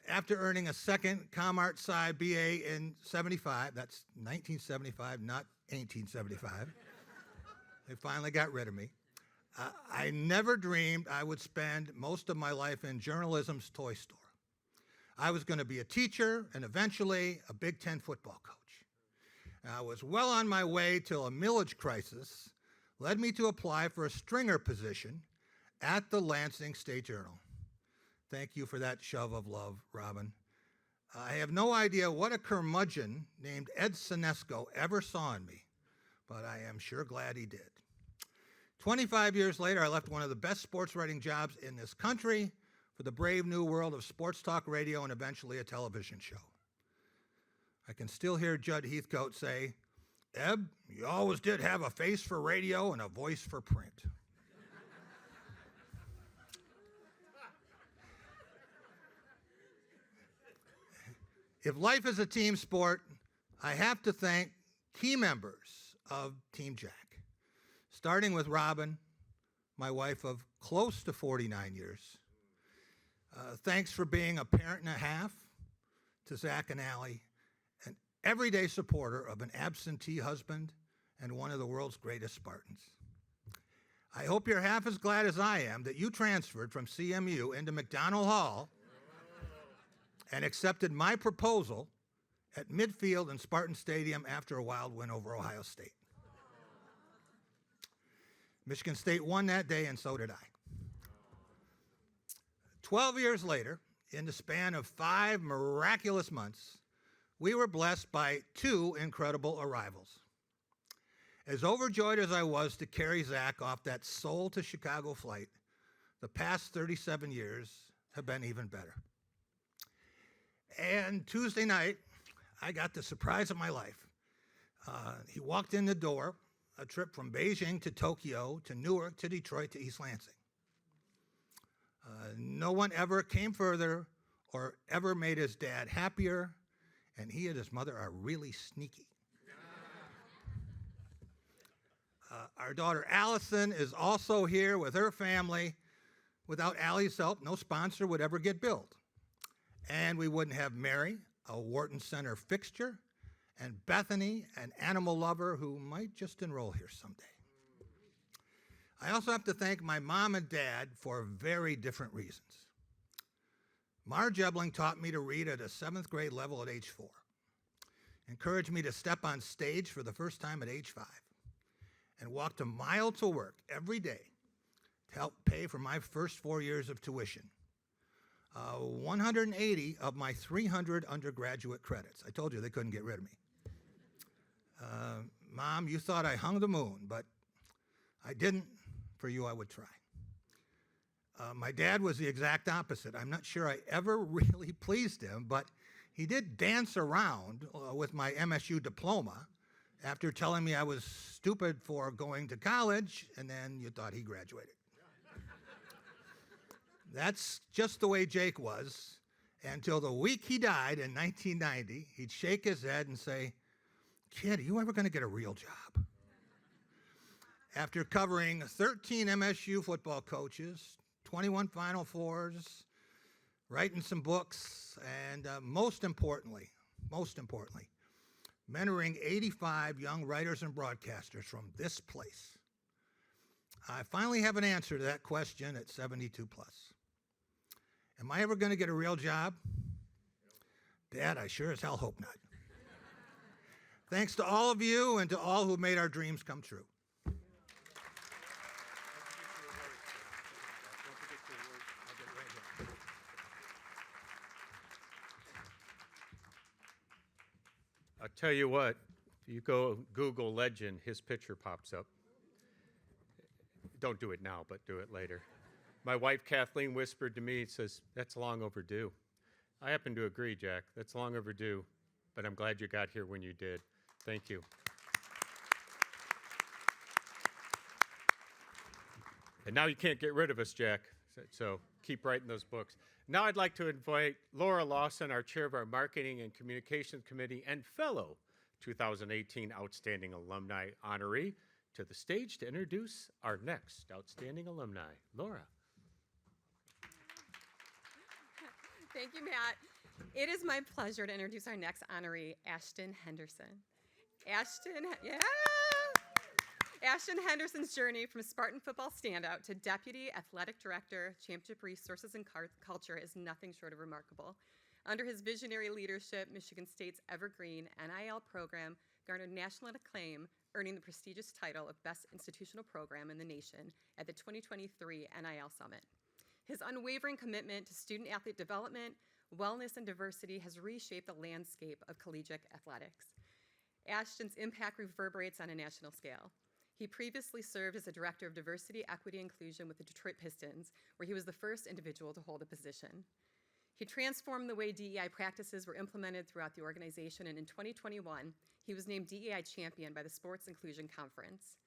After earning a second ComArtSci BA in 75, that's 1975, not 1875, they finally got rid of me. I never dreamed I would spend most of my life in journalism's toy store. I was going to be a teacher and eventually a Big Ten football coach. I was well on my way till a millage crisis led me to apply for a stringer position at the Lansing State Journal. Thank you for that shove of love, Robin. I have no idea what a curmudgeon named Ed Sinesco ever saw in me, but I am sure glad he did. 25 years later, I left one of the best sports writing jobs in this country for the brave new world of sports talk radio and eventually a television show. I can still hear Judd Heathcote say, "Eb, you always did have a face for radio and a voice for print." If life is a team sport, I have to thank key members of Team Jack, starting with Robin, my wife of close to 49 years. Thanks for being a parent and a half to Zach and Allie, an everyday supporter of an absentee husband and one of the world's greatest Spartans. I hope you're half as glad as I am that you transferred from CMU into McDonald Hall and accepted my proposal at midfield in Spartan Stadium after a wild win over Ohio State. Michigan State won that day, and so did I. 12 years later, in the span of 5 miraculous months, we were blessed by 2 incredible arrivals. As overjoyed as I was to carry Zach off that Seoul to Chicago flight, the past 37 years have been even better. And Tuesday night, I got the surprise of my life. He walked in the door, a trip from Beijing to Tokyo to Newark to Detroit to East Lansing. No one ever came further or ever made his dad happier, and he and his mother are really sneaky. Our daughter Allison is also here with her family. Without Allie's help, no sponsor would ever get billed. And we wouldn't have Mary, a Wharton Center fixture, and Bethany, an animal lover who might just enroll here someday. I also have to thank my mom and dad for very different reasons. Marge Ebling taught me to read at a 7th grade level at age 4, encouraged me to step on stage for the first time at age 5, and walked a mile to work every day to help pay for my first 4 years of tuition. 180 of my 300 undergraduate credits. I told you they couldn't get rid of me. Mom, you thought I hung the moon, but I didn't. For you, I would try. My dad was the exact opposite. I'm not sure I ever really pleased him, but he did dance around with my MSU diploma after telling me I was stupid for going to college, and then you thought he graduated. That's just the way Jake was, until the week he died in 1990. He'd shake his head and say, "Kid, are you ever going to get a real job?" After covering 13 MSU football coaches, 21 Final Fours, writing some books, and most importantly, mentoring 85 young writers and broadcasters from this place, I finally have an answer to that question at 72 plus. Am I ever going to get a real job? Dad, I sure as hell hope not. Thanks to all of you and to all who made our dreams come true. I'll tell you what, if you go Google legend, his picture pops up. Don't do it now, but do it later. My wife, Kathleen, whispered to me, says, "That's long overdue." I happen to agree, Jack. That's long overdue, but I'm glad you got here when you did. Thank you. And now you can't get rid of us, Jack, so keep writing those books. Now I'd like to invite Laura Lawson, our chair of our Marketing and Communications Committee and fellow 2018 Outstanding Alumni honoree, to the stage to introduce our next Outstanding Alumni. Laura. Thank you, Matt. It is my pleasure to introduce our next honoree, Ashton Henderson. Ashton Henderson's journey from Spartan football standout to Deputy Athletic Director, Championship Resources and Culture is nothing short of remarkable. Under his visionary leadership, Michigan State's evergreen NIL program garnered national acclaim, earning the prestigious title of Best Institutional Program in the nation at the 2023 NIL Summit. His unwavering commitment to student-athlete development, wellness, and diversity has reshaped the landscape of collegiate athletics. Ashton's impact reverberates on a national scale. He previously served as a Director of Diversity, Equity, and Inclusion with the Detroit Pistons, where he was the first individual to hold a position. He transformed the way DEI practices were implemented throughout the organization, and in 2021, he was named DEI Champion by the Sports Inclusion Conference.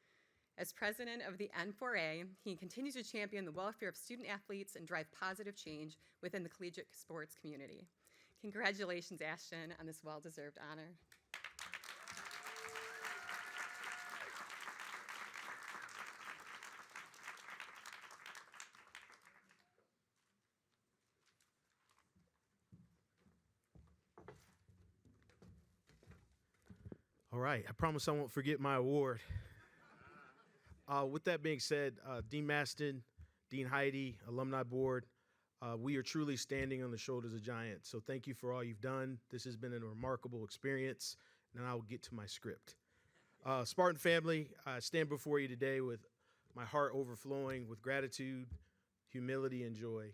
As president of the N4A, he continues to champion the welfare of student athletes and drive positive change within the collegiate sports community. Congratulations, Ashton, on this well-deserved honor. All right, I promise I won't forget my award. With that being said, Dean Maston, Dean Heidi, Alumni Board, we are truly standing on the shoulders of giants. So thank you for all you've done. This has been a remarkable experience. Now I'll get to my script. Spartan family, I stand before you today with my heart overflowing with gratitude, humility, and joy.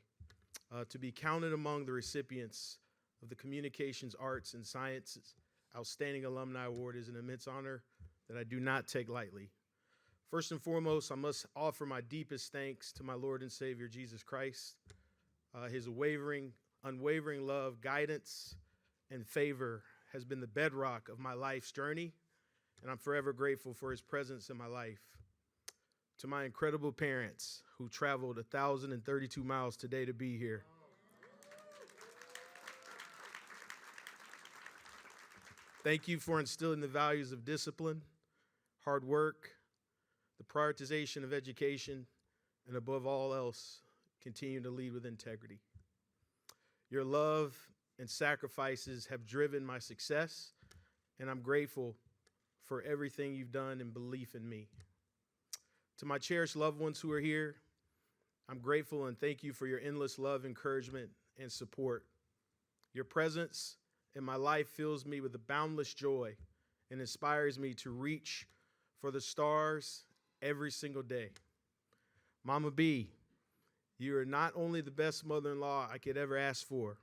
To be counted among the recipients of the Communications, Arts, and Sciences Outstanding Alumni Award is an immense honor that I do not take lightly. First and foremost, I must offer my deepest thanks to my Lord and Savior, Jesus Christ. His unwavering unwavering love, guidance, and favor has been the bedrock of my life's journey, and I'm forever grateful for his presence in my life. To my incredible parents who traveled 1,032 miles today to be here. Thank you for instilling the values of discipline, hard work, the prioritization of education, and above all else, continue to lead with integrity. Your love and sacrifices have driven my success, and I'm grateful for everything you've done and belief in me. To my cherished loved ones who are here, I'm grateful and thank you for your endless love, encouragement, and support. Your presence in my life fills me with a boundless joy and inspires me to reach for the stars every single day. Mama B, you are not only the best mother-in-law I could ever ask for,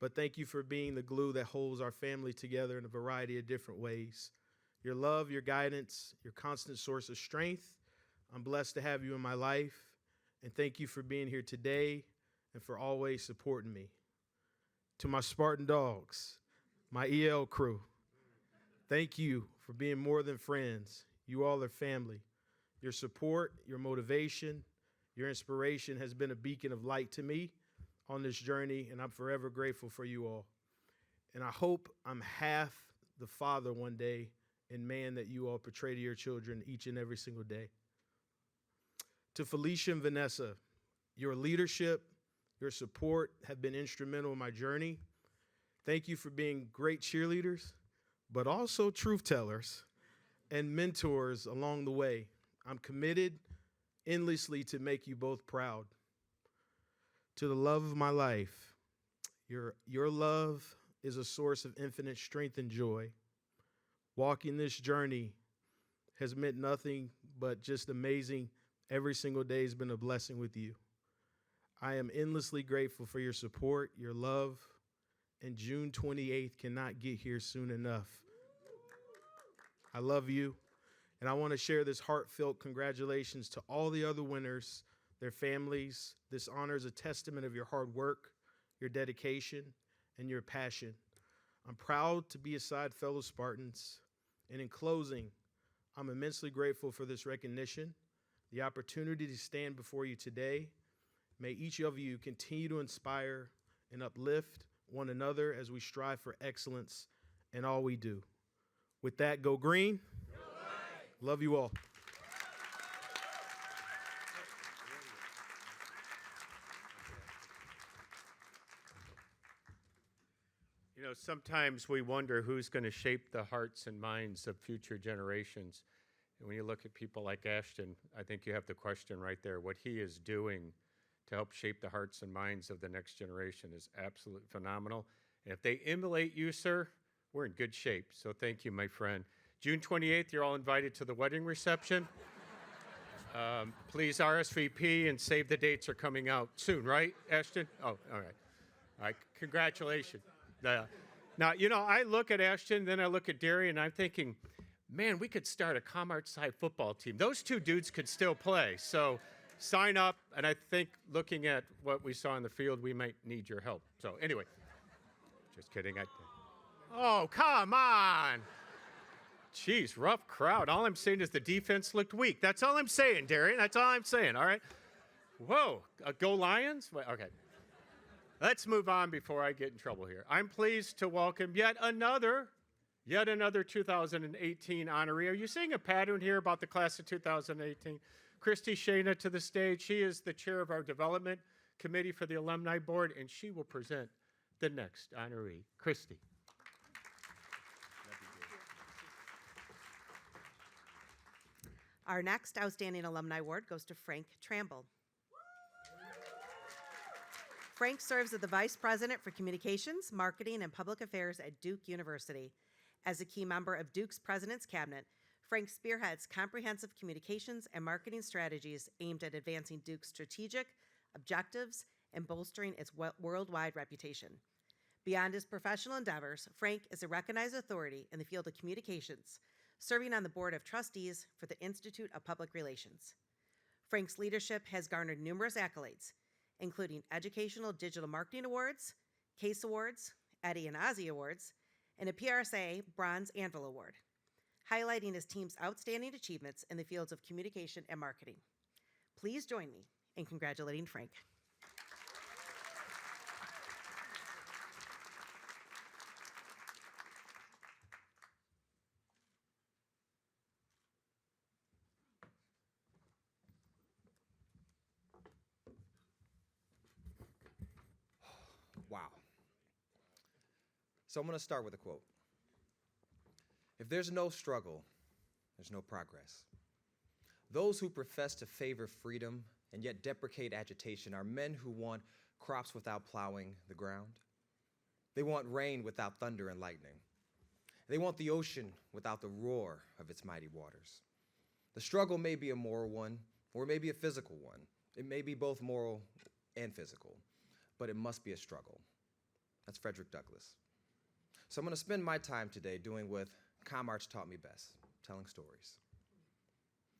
but thank you for being the glue that holds our family together in a variety of different ways. Your love, your guidance, your constant source of strength. I'm blessed to have you in my life, and thank you for being here today and for always supporting me. To my Spartan dogs, my EL crew, thank you for being more than friends. You all are family. Your support, your motivation, your inspiration has been a beacon of light to me on this journey, and I'm forever grateful for you all. And I hope I'm half the father one day and man that you all portray to your children each and every single day. To Felicia and Vanessa, your leadership, your support have been instrumental in my journey. Thank you for being great cheerleaders, but also truth tellers and mentors along the way. I'm committed endlessly to make you both proud. To the love of my life, your love is a source of infinite strength and joy. Walking this journey has meant nothing but just amazing. Every single day has been a blessing with you. I am endlessly grateful for your support, your love, and June 28th cannot get here soon enough. I love you, and I want to share this heartfelt congratulations to all the other winners, their families. This honor is a testament of your hard work, your dedication, and your passion. I'm proud to be beside fellow Spartans, and in closing, I'm immensely grateful for this recognition, the opportunity to stand before you today. May each of you continue to inspire and uplift one another as we strive for excellence in all we do. With that, go green. Go Light. Love you all. You know, sometimes we wonder who's going to shape the hearts and minds of future generations. And when you look at people like Ashton, I think you have the question right there. What he is doing to help shape the hearts and minds of the next generation is absolutely phenomenal. And if they emulate you, sir, we're in good shape. So thank you, my friend. June 28th, you're all invited to the wedding reception. Please RSVP, and save the dates are coming out soon, right, Ashton? Oh, all right. All right, congratulations. Now, you know, I look at Ashton, then I look at Darian, and I'm thinking, man, we could start a ComArtSci football team. Those two dudes could still play. So sign up, and I think looking at what we saw in the field, we might need your help. So anyway, just kidding. Oh, come on. Jeez, rough crowd. All I'm saying is the defense looked weak. That's all I'm saying, Darian. That's all I'm saying, all right? Whoa, go Lions? Wait, okay. Let's move on before I get in trouble here. I'm pleased to welcome yet another 2018 honoree. Are you seeing a pattern here about the class of 2018? Christy Shana to the stage. She is the chair of our development committee for the alumni board, and she will present the next honoree. Christy. Our next Outstanding Alumni Award goes to Frank Tramble. Frank serves as the Vice President for Communications, Marketing, and Public Affairs at Duke University. As a key member of Duke's President's Cabinet, Frank spearheads comprehensive communications and marketing strategies aimed at advancing Duke's strategic objectives and bolstering its worldwide reputation. Beyond his professional endeavors, Frank is a recognized authority in the field of communications, serving on the Board of Trustees for the Institute of Public Relations. Frank's leadership has garnered numerous accolades, including Educational Digital Marketing Awards, CASE Awards, Eddie and Ozzie Awards, and a PRSA Bronze Anvil Award, highlighting his team's outstanding achievements in the fields of communication and marketing. Please join me in congratulating Frank. Wow. So I'm going to start with a quote. If there's no struggle, there's no progress. Those who profess to favor freedom and yet deprecate agitation are men who want crops without plowing the ground. They want rain without thunder and lightning. They want the ocean without the roar of its mighty waters. The struggle may be a moral one, or it may be a physical one. It may be both moral and physical, but it must be a struggle. That's Frederick Douglass. So I'm going to spend my time today doing what ComArts taught me best, telling stories.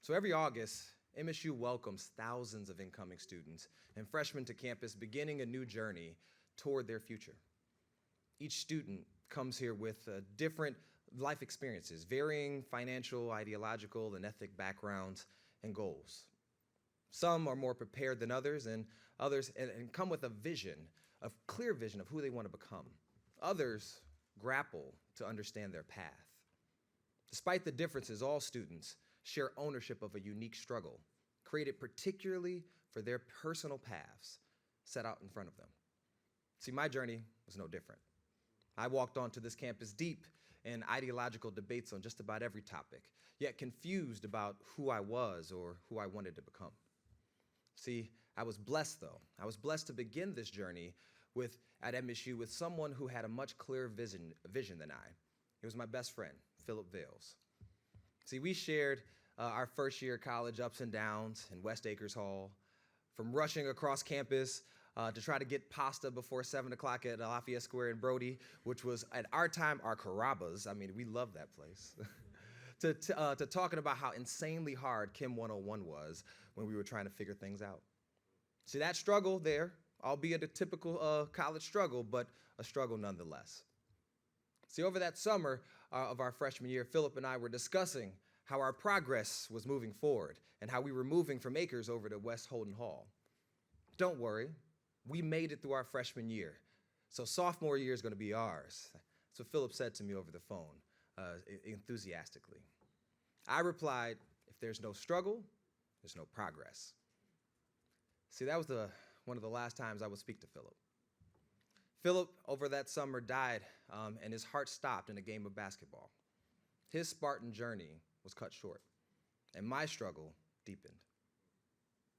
So every August, MSU welcomes thousands of incoming students and freshmen to campus, beginning a new journey toward their future. Each student comes here with different life experiences, varying financial, ideological, and ethnic backgrounds and goals. Some are more prepared than others, and come with a vision, a clear vision of who they want to become. Others grapple to understand their path. Despite the differences, all students share ownership of a unique struggle, created particularly for their personal paths set out in front of them. See, my journey was no different. I walked onto this campus deep in ideological debates on just about every topic, yet confused about who I was or who I wanted to become. See, I was blessed, though. I was blessed to begin this journey at MSU with someone who had a much clearer vision than I. It was my best friend, Philip Vales. See, we shared our first year college ups and downs in West Acres Hall, from rushing across campus to try to get pasta before 7 o'clock at Lafayette Square in Brody, which was, at our time, our Carrabba's. I mean, we loved that place. to talking about how insanely hard Chem 101 was when we were trying to figure things out. See, that struggle there, albeit a typical college struggle, but a struggle nonetheless. See, over that summer of our freshman year, Philip and I were discussing how our progress was moving forward and how we were moving from Acres over to West Holden Hall. Don't worry, we made it through our freshman year, so sophomore year is going to be ours. That's what Philip said to me over the phone, enthusiastically. I replied, if there's no struggle, there's no progress. See, that was one of the last times I would speak to Philip. Philip, over that summer, died, and his heart stopped in a game of basketball. His Spartan journey was cut short, and my struggle deepened.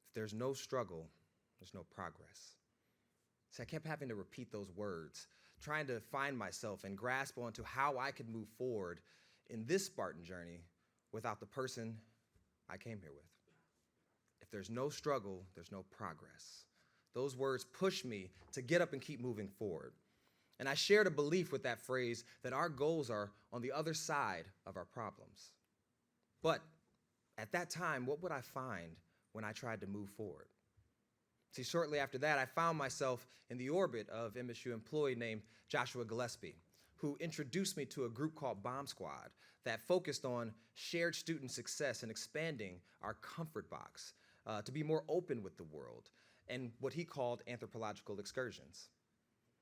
If there's no struggle, there's no progress. See, I kept having to repeat those words, trying to find myself and grasp onto how I could move forward in this Spartan journey without the person I came here with. If there's no struggle, there's no progress. Those words push me to get up and keep moving forward. And I shared a belief with that phrase that our goals are on the other side of our problems. But at that time, what would I find when I tried to move forward? See, shortly after that, I found myself in the orbit of MSU employee named Joshua Gillespie, who introduced me to a group called Bomb Squad that focused on shared student success and expanding our comfort box to be more open with the world and what he called anthropological excursions.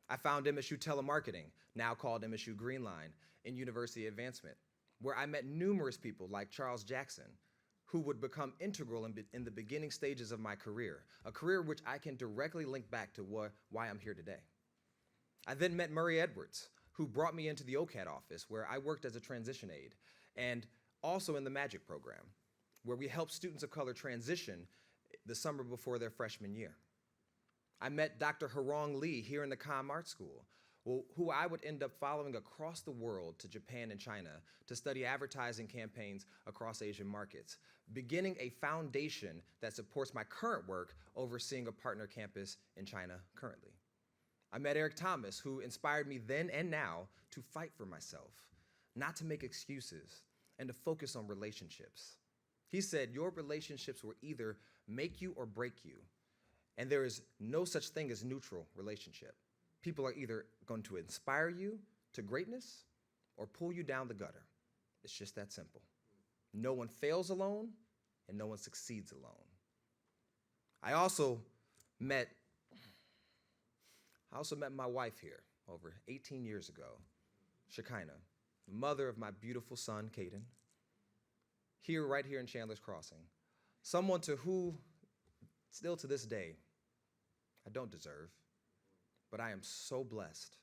I found MSU Telemarketing, now called MSU Greenline, in University Advancement, where I met numerous people like Charles Jackson, who would become integral in the beginning stages of my career, a career which I can directly link back to why I'm here today. I then met Murray Edwards, who brought me into the OCAD office, where I worked as a transition aide, and also in the MAGIC program, where we helped students of color transition the summer before their freshman year. I met Dr. Harong Lee here in the ComArts School, who I would end up following across the world to Japan and China to study advertising campaigns across Asian markets, beginning a foundation that supports my current work overseeing a partner campus in China currently. I met Eric Thomas, who inspired me then and now to fight for myself, not to make excuses, and to focus on relationships. He said, your relationships will either make you or break you. And there is no such thing as neutral relationship. People are either going to inspire you to greatness or pull you down the gutter. It's just that simple. No one fails alone, and no one succeeds alone. I also met my wife here over 18 years ago, Shekinah, the mother of my beautiful son, Caden, right here in Chandler's Crossing. Someone to who, still to this day, I don't deserve, but I am so blessed,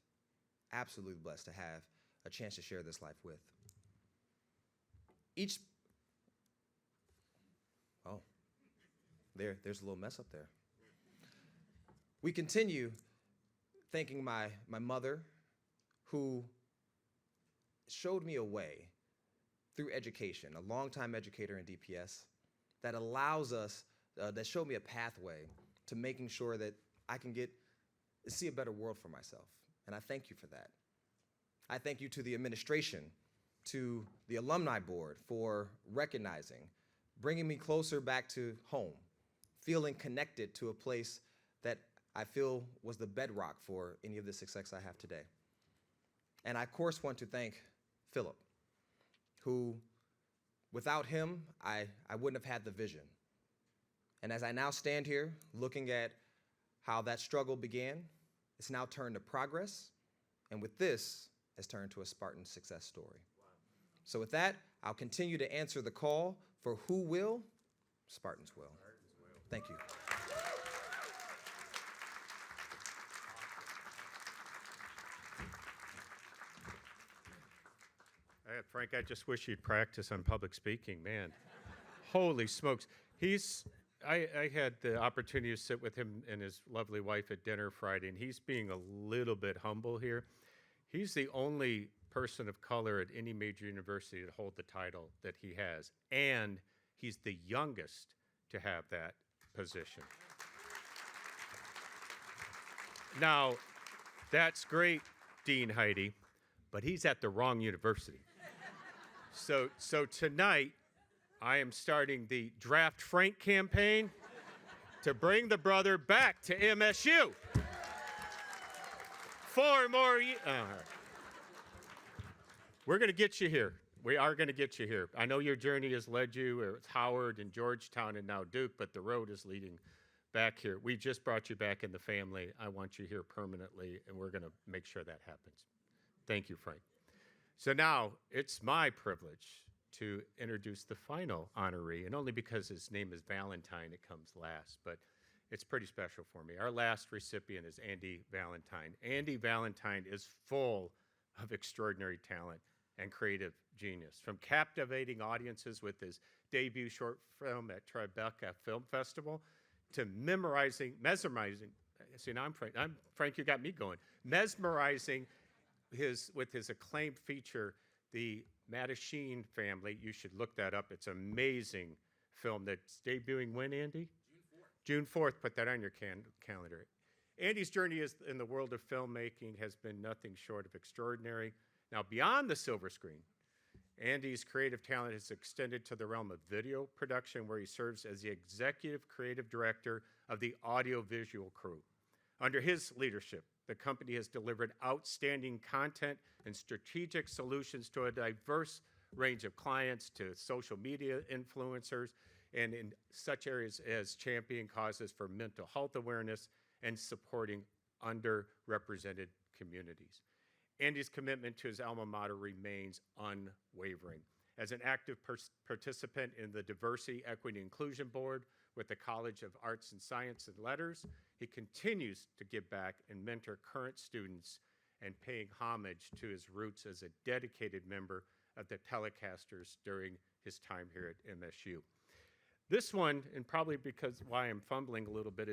absolutely blessed to have a chance to share this life with. There's a little mess up there. We continue thanking my mother, who showed me a way through education, a longtime educator in DPS, that allows us, that showed me a pathway to making sure that I can see a better world for myself. And I thank you for that. I thank you to the administration, to the alumni board for recognizing, bringing me closer back to home, feeling connected to a place that I feel was the bedrock for any of the success I have today. And I, of course, want to thank Philip, who, without him, I wouldn't have had the vision. And as I now stand here looking at how that struggle began, it's now turned to progress, and with this, has turned to a Spartan success story. Wow. So with that, I'll continue to answer the call for who will, Spartans will. Thank you. Frank, I just wish you'd practice on public speaking, man. Holy smokes. I had the opportunity to sit with him and his lovely wife at dinner Friday, and he's being a little bit humble here. He's the only person of color at any major university to hold the title that he has, and he's the youngest to have that position. Now, that's great, Dean Heidi, but he's at the wrong university. So tonight, I am starting the Draft Frank campaign to bring the brother back to MSU. 4 more years. We're going to get you here. We are going to get you here. I know your journey has led you, it's Howard and Georgetown and now Duke, but the road is leading back here. We just brought you back in the family. I want you here permanently, and we're going to make sure that happens. Thank you, Frank. So now it's my privilege to introduce the final honoree, and only because his name is Valentine, it comes last, but it's pretty special for me. Our last recipient is Andy Valentine. Andy Valentine is full of extraordinary talent and creative genius. From captivating audiences with his debut short film at Tribeca Film Festival, to mesmerizing, see now I'm Frank, you got me going, mesmerizing with his acclaimed feature, The Mattachine Family. You should look that up. It's an amazing film that's debuting when, Andy? June 4th. Put that on your calendar. Andy's journey in the world of filmmaking has been nothing short of extraordinary. Now, beyond the silver screen, Andy's creative talent has extended to the realm of video production, where he serves as the executive creative director of the audiovisual crew. Under his leadership, the company has delivered outstanding content and strategic solutions to a diverse range of clients, to social media influencers, and in such areas as championing causes for mental health awareness and supporting underrepresented communities. Andy's commitment to his alma mater remains unwavering. As an active participant in the Diversity, Equity, and Inclusion Board with the College of Arts and Science and Letters, he continues to give back and mentor current students and paying homage to his roots as a dedicated member of the Telecasters during his time here at MSU. This one, and probably because why I'm fumbling a little bit,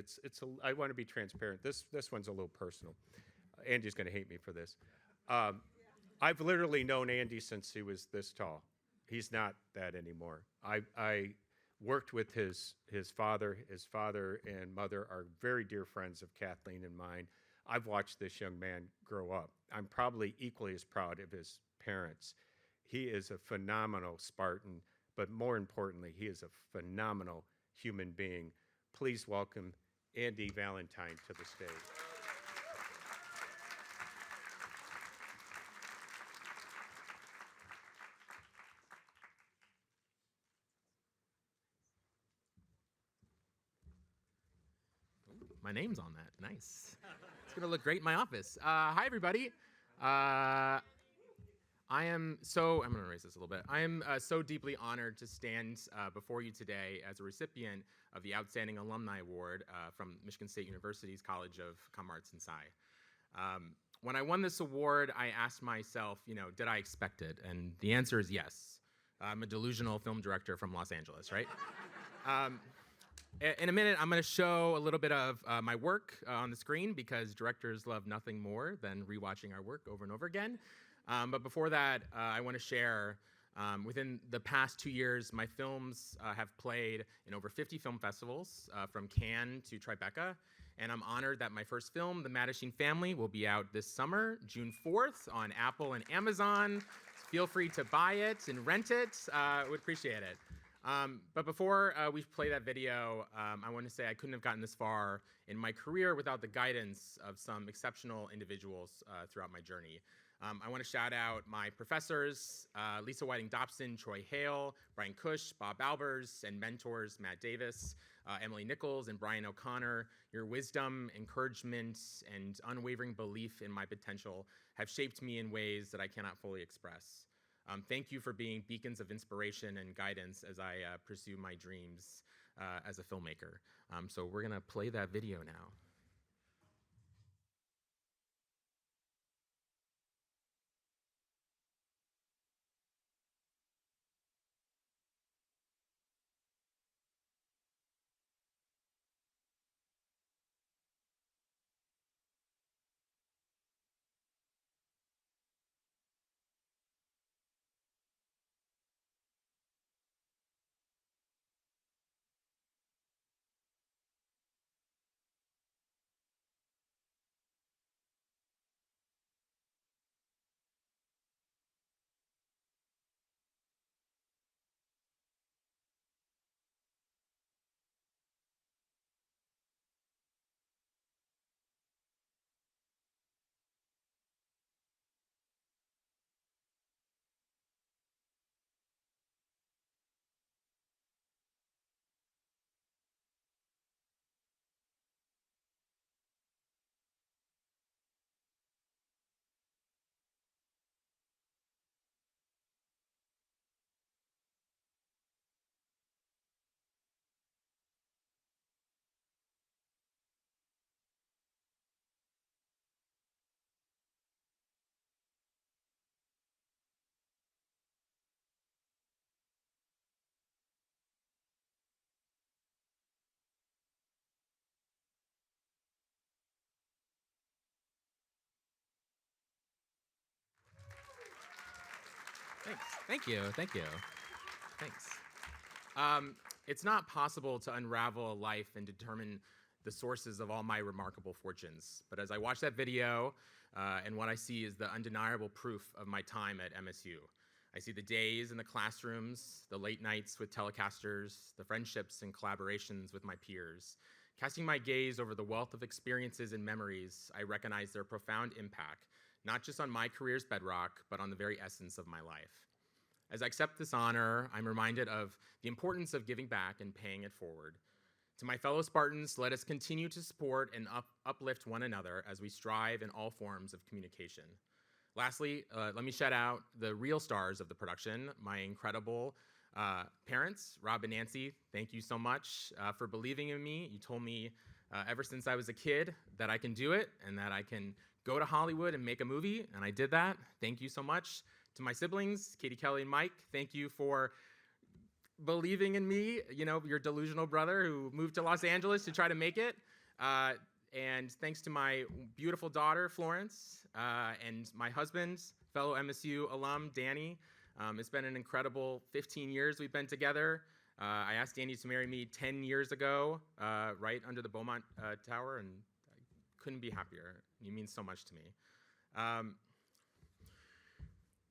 I want to be transparent. This one's a little personal. Andy's going to hate me for this. I've literally known Andy since he was this tall. He's not that anymore. I worked with his father. His father and mother are very dear friends of Kathleen and mine. I've watched this young man grow up. I'm probably equally as proud of his parents. He is a phenomenal Spartan, but more importantly, he is a phenomenal human being. Please welcome Andy Valentine to the stage. My name's on that. Nice. It's going to look great in my office. Hi, everybody. I'm going to raise this a little bit. I am so deeply honored to stand before you today as a recipient of the Outstanding Alumni Award from Michigan State University's College of ComArtSci. When I won this award, I asked myself, did I expect it? And the answer is yes. I'm a delusional film director from Los Angeles, right? In a minute, I'm going to show a little bit of my work on the screen because directors love nothing more than rewatching our work over and over again. But before that, I want to share, within the past 2 years, my films have played in over 50 film festivals, from Cannes to Tribeca. And I'm honored that my first film, The Mattachine Family, will be out this summer, June 4th, on Apple and Amazon. Feel free to buy it and rent it. Would appreciate it. But before we play that video, I want to say I couldn't have gotten this far in my career without the guidance of some exceptional individuals throughout my journey. I want to shout out my professors, Lisa Whiting-Dobson, Troy Hale, Brian Cush, Bob Albers, and mentors, Matt Davis, Emily Nichols, and Brian O'Connor. Your wisdom, encouragement, and unwavering belief in my potential have shaped me in ways that I cannot fully express. Thank you for being beacons of inspiration and guidance as I pursue my dreams as a filmmaker. So we're going to play that video now. Thanks. Thank you. Thank you. Thanks. It's not possible to unravel a life and determine the sources of all my remarkable fortunes. But as I watch that video, and what I see is the undeniable proof of my time at MSU. I see the days in the classrooms, the late nights with telecasters, the friendships and collaborations with my peers. Casting my gaze over the wealth of experiences and memories, I recognize their profound impact, not just on my career's bedrock, but on the very essence of my life. As I accept this honor, I'm reminded of the importance of giving back and paying it forward. To my fellow Spartans, let us continue to support and uplift one another as we strive in all forms of communication. Lastly, let me shout out the real stars of the production, my incredible parents, Rob and Nancy. Thank you so much for believing in me. You told me ever since I was a kid that I can do it and that I can go to Hollywood and make a movie, and I did that. Thank you so much. To my siblings, Katie, Kelly, and Mike, thank you for believing in me, your delusional brother who moved to Los Angeles to try to make it. And thanks to my beautiful daughter, Florence, and my husband, fellow MSU alum, Danny. It's been an incredible 15 years we've been together. I asked Danny to marry me 10 years ago, right under the Beaumont Tower, and I couldn't be happier. He means so much to me.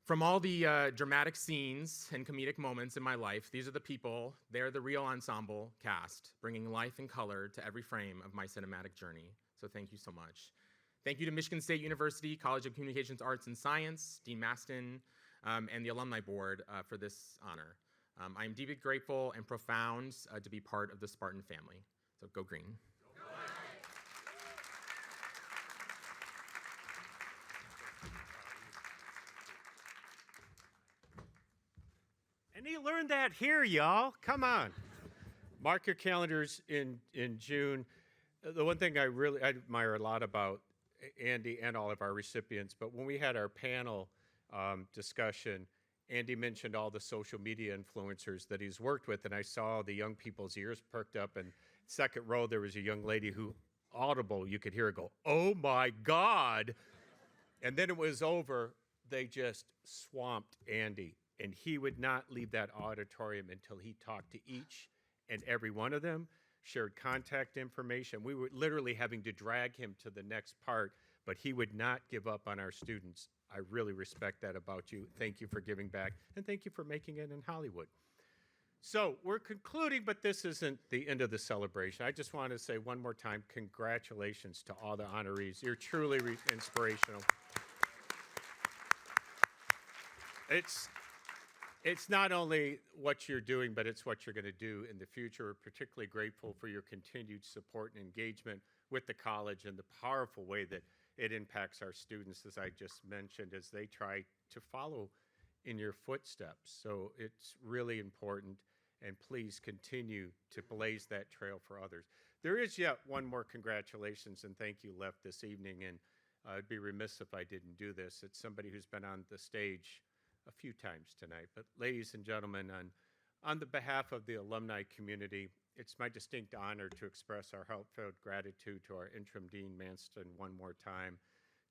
From all the dramatic scenes and comedic moments in my life, these are the people, they're the real ensemble cast, bringing life and color to every frame of my cinematic journey. So thank you so much. Thank you to Michigan State University College of Communications, Arts, and Science, Dean Maston, and the Alumni Board for this honor. I am deeply grateful and profound to be part of the Spartan family. So go green. And you learned that here, y'all. Come on. Mark your calendars in June. The one thing I admire a lot about Andy and all of our recipients, but when we had our panel discussion, Andy mentioned all the social media influencers that he's worked with, and I saw the young people's ears perked up. And second row, there was a young lady who, audible, you could hear her go, "Oh my God." And then it was over. They just swamped Andy. And he would not leave that auditorium until he talked to each and every one of them, shared contact information. We were literally having to drag him to the next part, but he would not give up on our students. I really respect that about you. Thank you for giving back, and thank you for making it in Hollywood. So we're concluding, but this isn't the end of the celebration. I just want to say one more time, congratulations to all the honorees. You're truly inspirational. It's not only what you're doing, but it's what you're going to do in the future. We're particularly grateful for your continued support and engagement with the college and the powerful way that it impacts our students, as I just mentioned, as they try to follow in your footsteps. So it's really important, and please continue to blaze that trail for others. There is yet one more congratulations and thank you left this evening, and I'd be remiss if I didn't do this. It's somebody who's been on the stage a few times tonight. But ladies and gentlemen, on the behalf of the alumni community, it's my distinct honor to express our heartfelt gratitude to our interim Dean Manston one more time.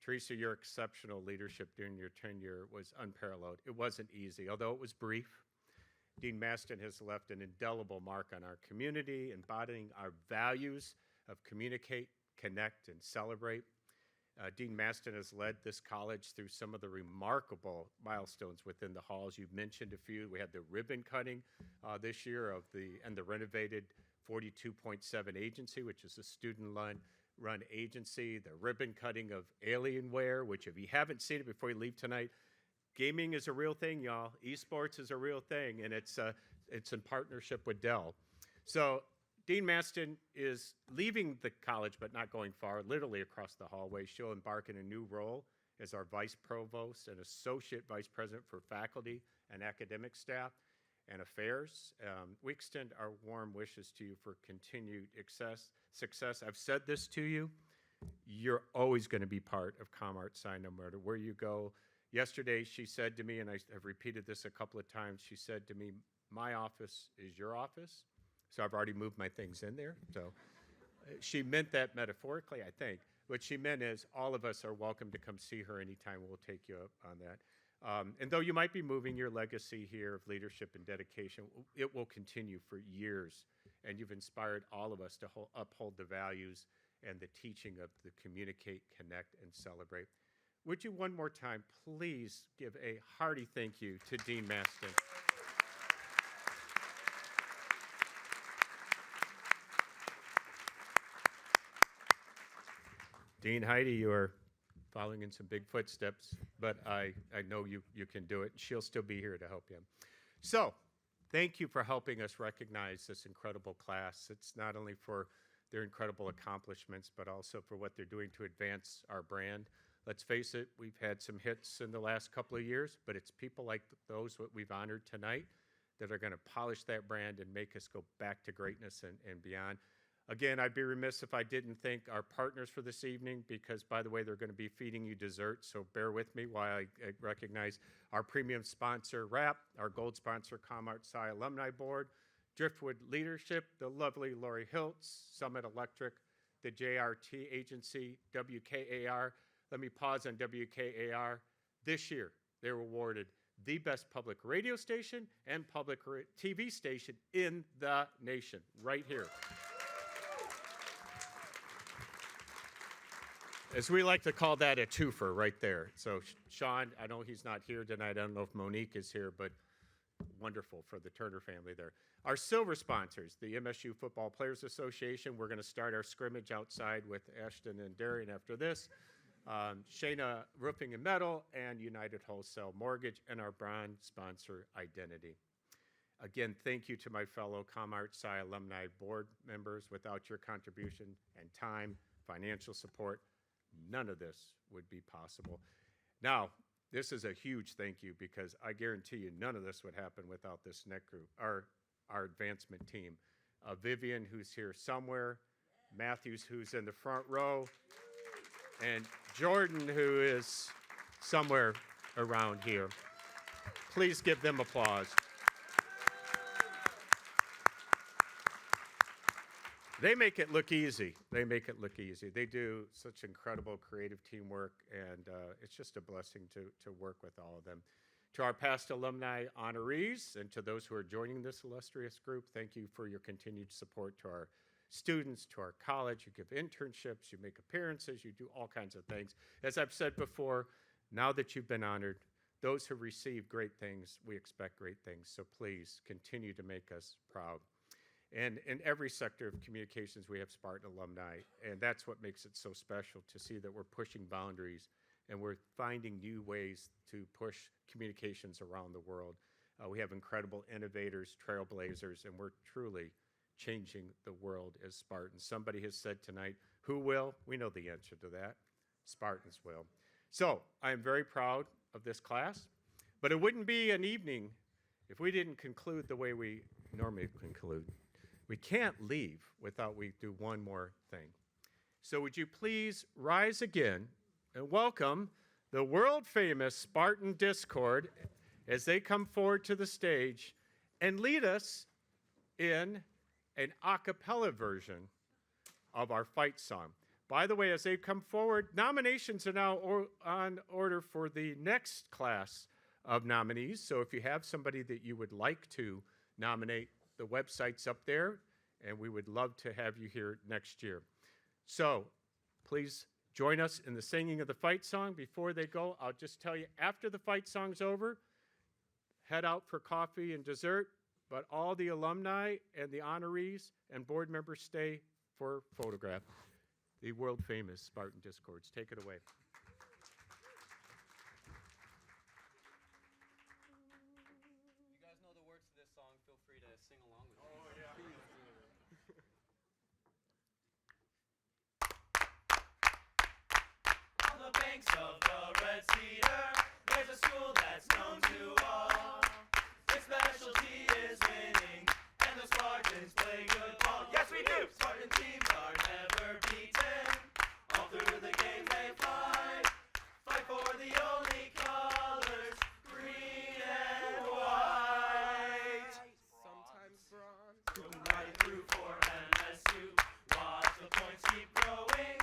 Teresa, your exceptional leadership during your tenure was unparalleled. It wasn't easy, although it was brief. Dean Maston has left an indelible mark on our community, embodying our values of communicate, connect, and celebrate. Dean Maston has led this college through some of the remarkable milestones within the halls. You've mentioned a few. We had the ribbon cutting this year and the renovated 42.7 agency, which is a student-run agency. The ribbon cutting of Alienware, which if you haven't seen it before you leave tonight, gaming is a real thing, y'all. Esports is a real thing, and it's in partnership with Dell. So Dean Maston is leaving the college, but not going far, literally across the hallway. She'll embark in a new role as our vice provost and associate vice president for faculty and academic staff and affairs. We extend our warm wishes to you for continued success. I've said this to you. You're always going to be part of ComArtSci no matter where you go. Yesterday, she said to me, and I have repeated this a couple of times, she said to me, "My office is your office." So I've already moved my things in there. So she meant that metaphorically, I think. What she meant is all of us are welcome to come see her anytime. We'll take you up on that. And though you might be moving, your legacy here of leadership and dedication, it will continue for years. And you've inspired all of us to uphold the values and the teaching of the communicate, connect, and celebrate. Would you one more time please give a hearty thank you to Dean Maston. Dean Heidi, you are following in some big footsteps, but I know you can do it. She'll still be here to help you. So thank you for helping us recognize this incredible class. It's not only for their incredible accomplishments, but also for what they're doing to advance our brand. Let's face it, we've had some hits in the last couple of years, but it's people like those that we've honored tonight that are going to polish that brand and make us go back to greatness and beyond. Again, I'd be remiss if I didn't thank our partners for this evening because, by the way, they're going to be feeding you dessert, so bear with me while I recognize our premium sponsor, RAP, our gold sponsor, ComArtSci Alumni Board, Driftwood Leadership, the lovely Lori Hiltz, Summit Electric, the JRT Agency, WKAR. Let me pause on WKAR. This year, they were awarded the best public radio station and public TV station in the nation, right here. As we like to call that a twofer right there. So Sean, I know he's not here tonight. I don't know if Monique is here, but wonderful for the Turner family there. Our silver sponsors, the MSU Football Players Association. We're going to start our scrimmage outside with Ashton and Darian after this. Shayna Roofing and Metal and United Wholesale Mortgage, and our bronze sponsor, Identity. Again, thank you to my fellow ComArtSci alumni board members. Without your contribution and time, financial support, none of this would be possible. Now, this is a huge thank you because I guarantee you none of this would happen without this next group, our advancement team. Vivian, who's here somewhere, Matthews, who's in the front row, and Jordan, who is somewhere around here. Please give them applause. They make it look easy. They make it look easy. They do such incredible creative teamwork, and it's just a blessing to work with all of them. To our past alumni honorees and to those who are joining this illustrious group, thank you for your continued support. To our students, to our college, you give internships, you make appearances, you do all kinds of things. As I've said before, now that you've been honored, those who receive great things, we expect great things. So please continue to make us proud. And in every sector of communications, we have Spartan alumni, and that's what makes it so special to see that we're pushing boundaries and we're finding new ways to push communications around the world. We have incredible innovators, trailblazers, and we're truly changing the world as Spartans. Somebody has said tonight, who will? We know the answer to that. Spartans will. So I am very proud of this class, but it wouldn't be an evening if we didn't conclude the way we normally conclude. We can't leave without we do one more thing. So would you please rise again and welcome the world-famous Spartan Discord as they come forward to the stage and lead us in an a cappella version of our fight song. By the way, as they come forward, nominations are now on order for the next class of nominees. So if you have somebody that you would like to nominate, the website's up there, and we would love to have you here next year. So please join us in the singing of the fight song. Before they go, I'll just tell you, after the fight song's over, head out for coffee and dessert, but all the alumni and the honorees and board members stay for photograph. The world-famous Spartan Discords. Take it away. You guys know the words to this song. Feel free to sing along with me. Oh, yeah. On the banks of the Red Cedar, there's a school that's known to all. Its specialty is winning, and the Spartans play good ball. Yes, we do! Spartan teams are never beaten. All through the game they fight. Fight for the only colors, green and white. Sometimes bronze. Right through for MSU. Watch the points keep growing.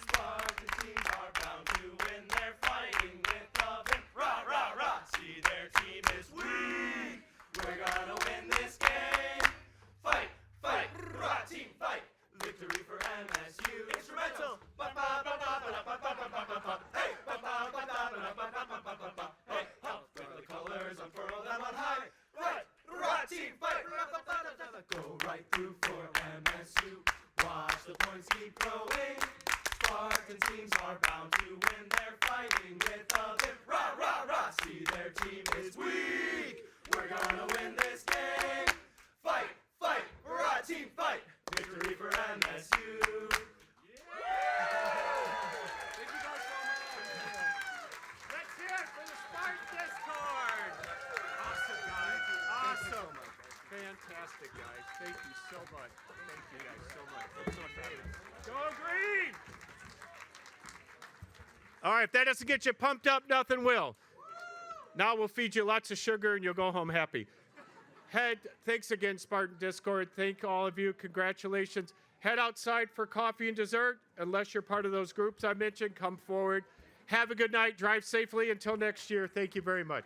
Spartan teams are bound to win. They're fighting with love and rah, rah, rah. See, their team is weak. We're gonna win this game. Fight, fight, rah, team fight. Victory for MSU. Instrumental. Hey, hey, up with the colors, unfurl them on high. Right, rah, team fight. Go right through for MSU. Watch the points keep growing. Spartan teams are bound to win. They're fighting with a vim. Rah, rah, rah. See, their team is weak. We're gonna win this game. Fight, fight, rah, team fight. Victory for MSU. Thank you guys so much. Let's hear it for the Spartan Discord. Awesome, guys. Awesome. Fantastic, guys. Thank you so much. Thank you guys so much. I'm so excited. Go green! All right, if that doesn't get you pumped up, nothing will. Now we'll feed you lots of sugar and you'll go home happy. Thanks again, Spartan Discord. Thank all of you. Congratulations. Head outside for coffee and dessert. Unless you're part of those groups I mentioned, come forward. Have a good night. Drive safely. Until next year, thank you very much.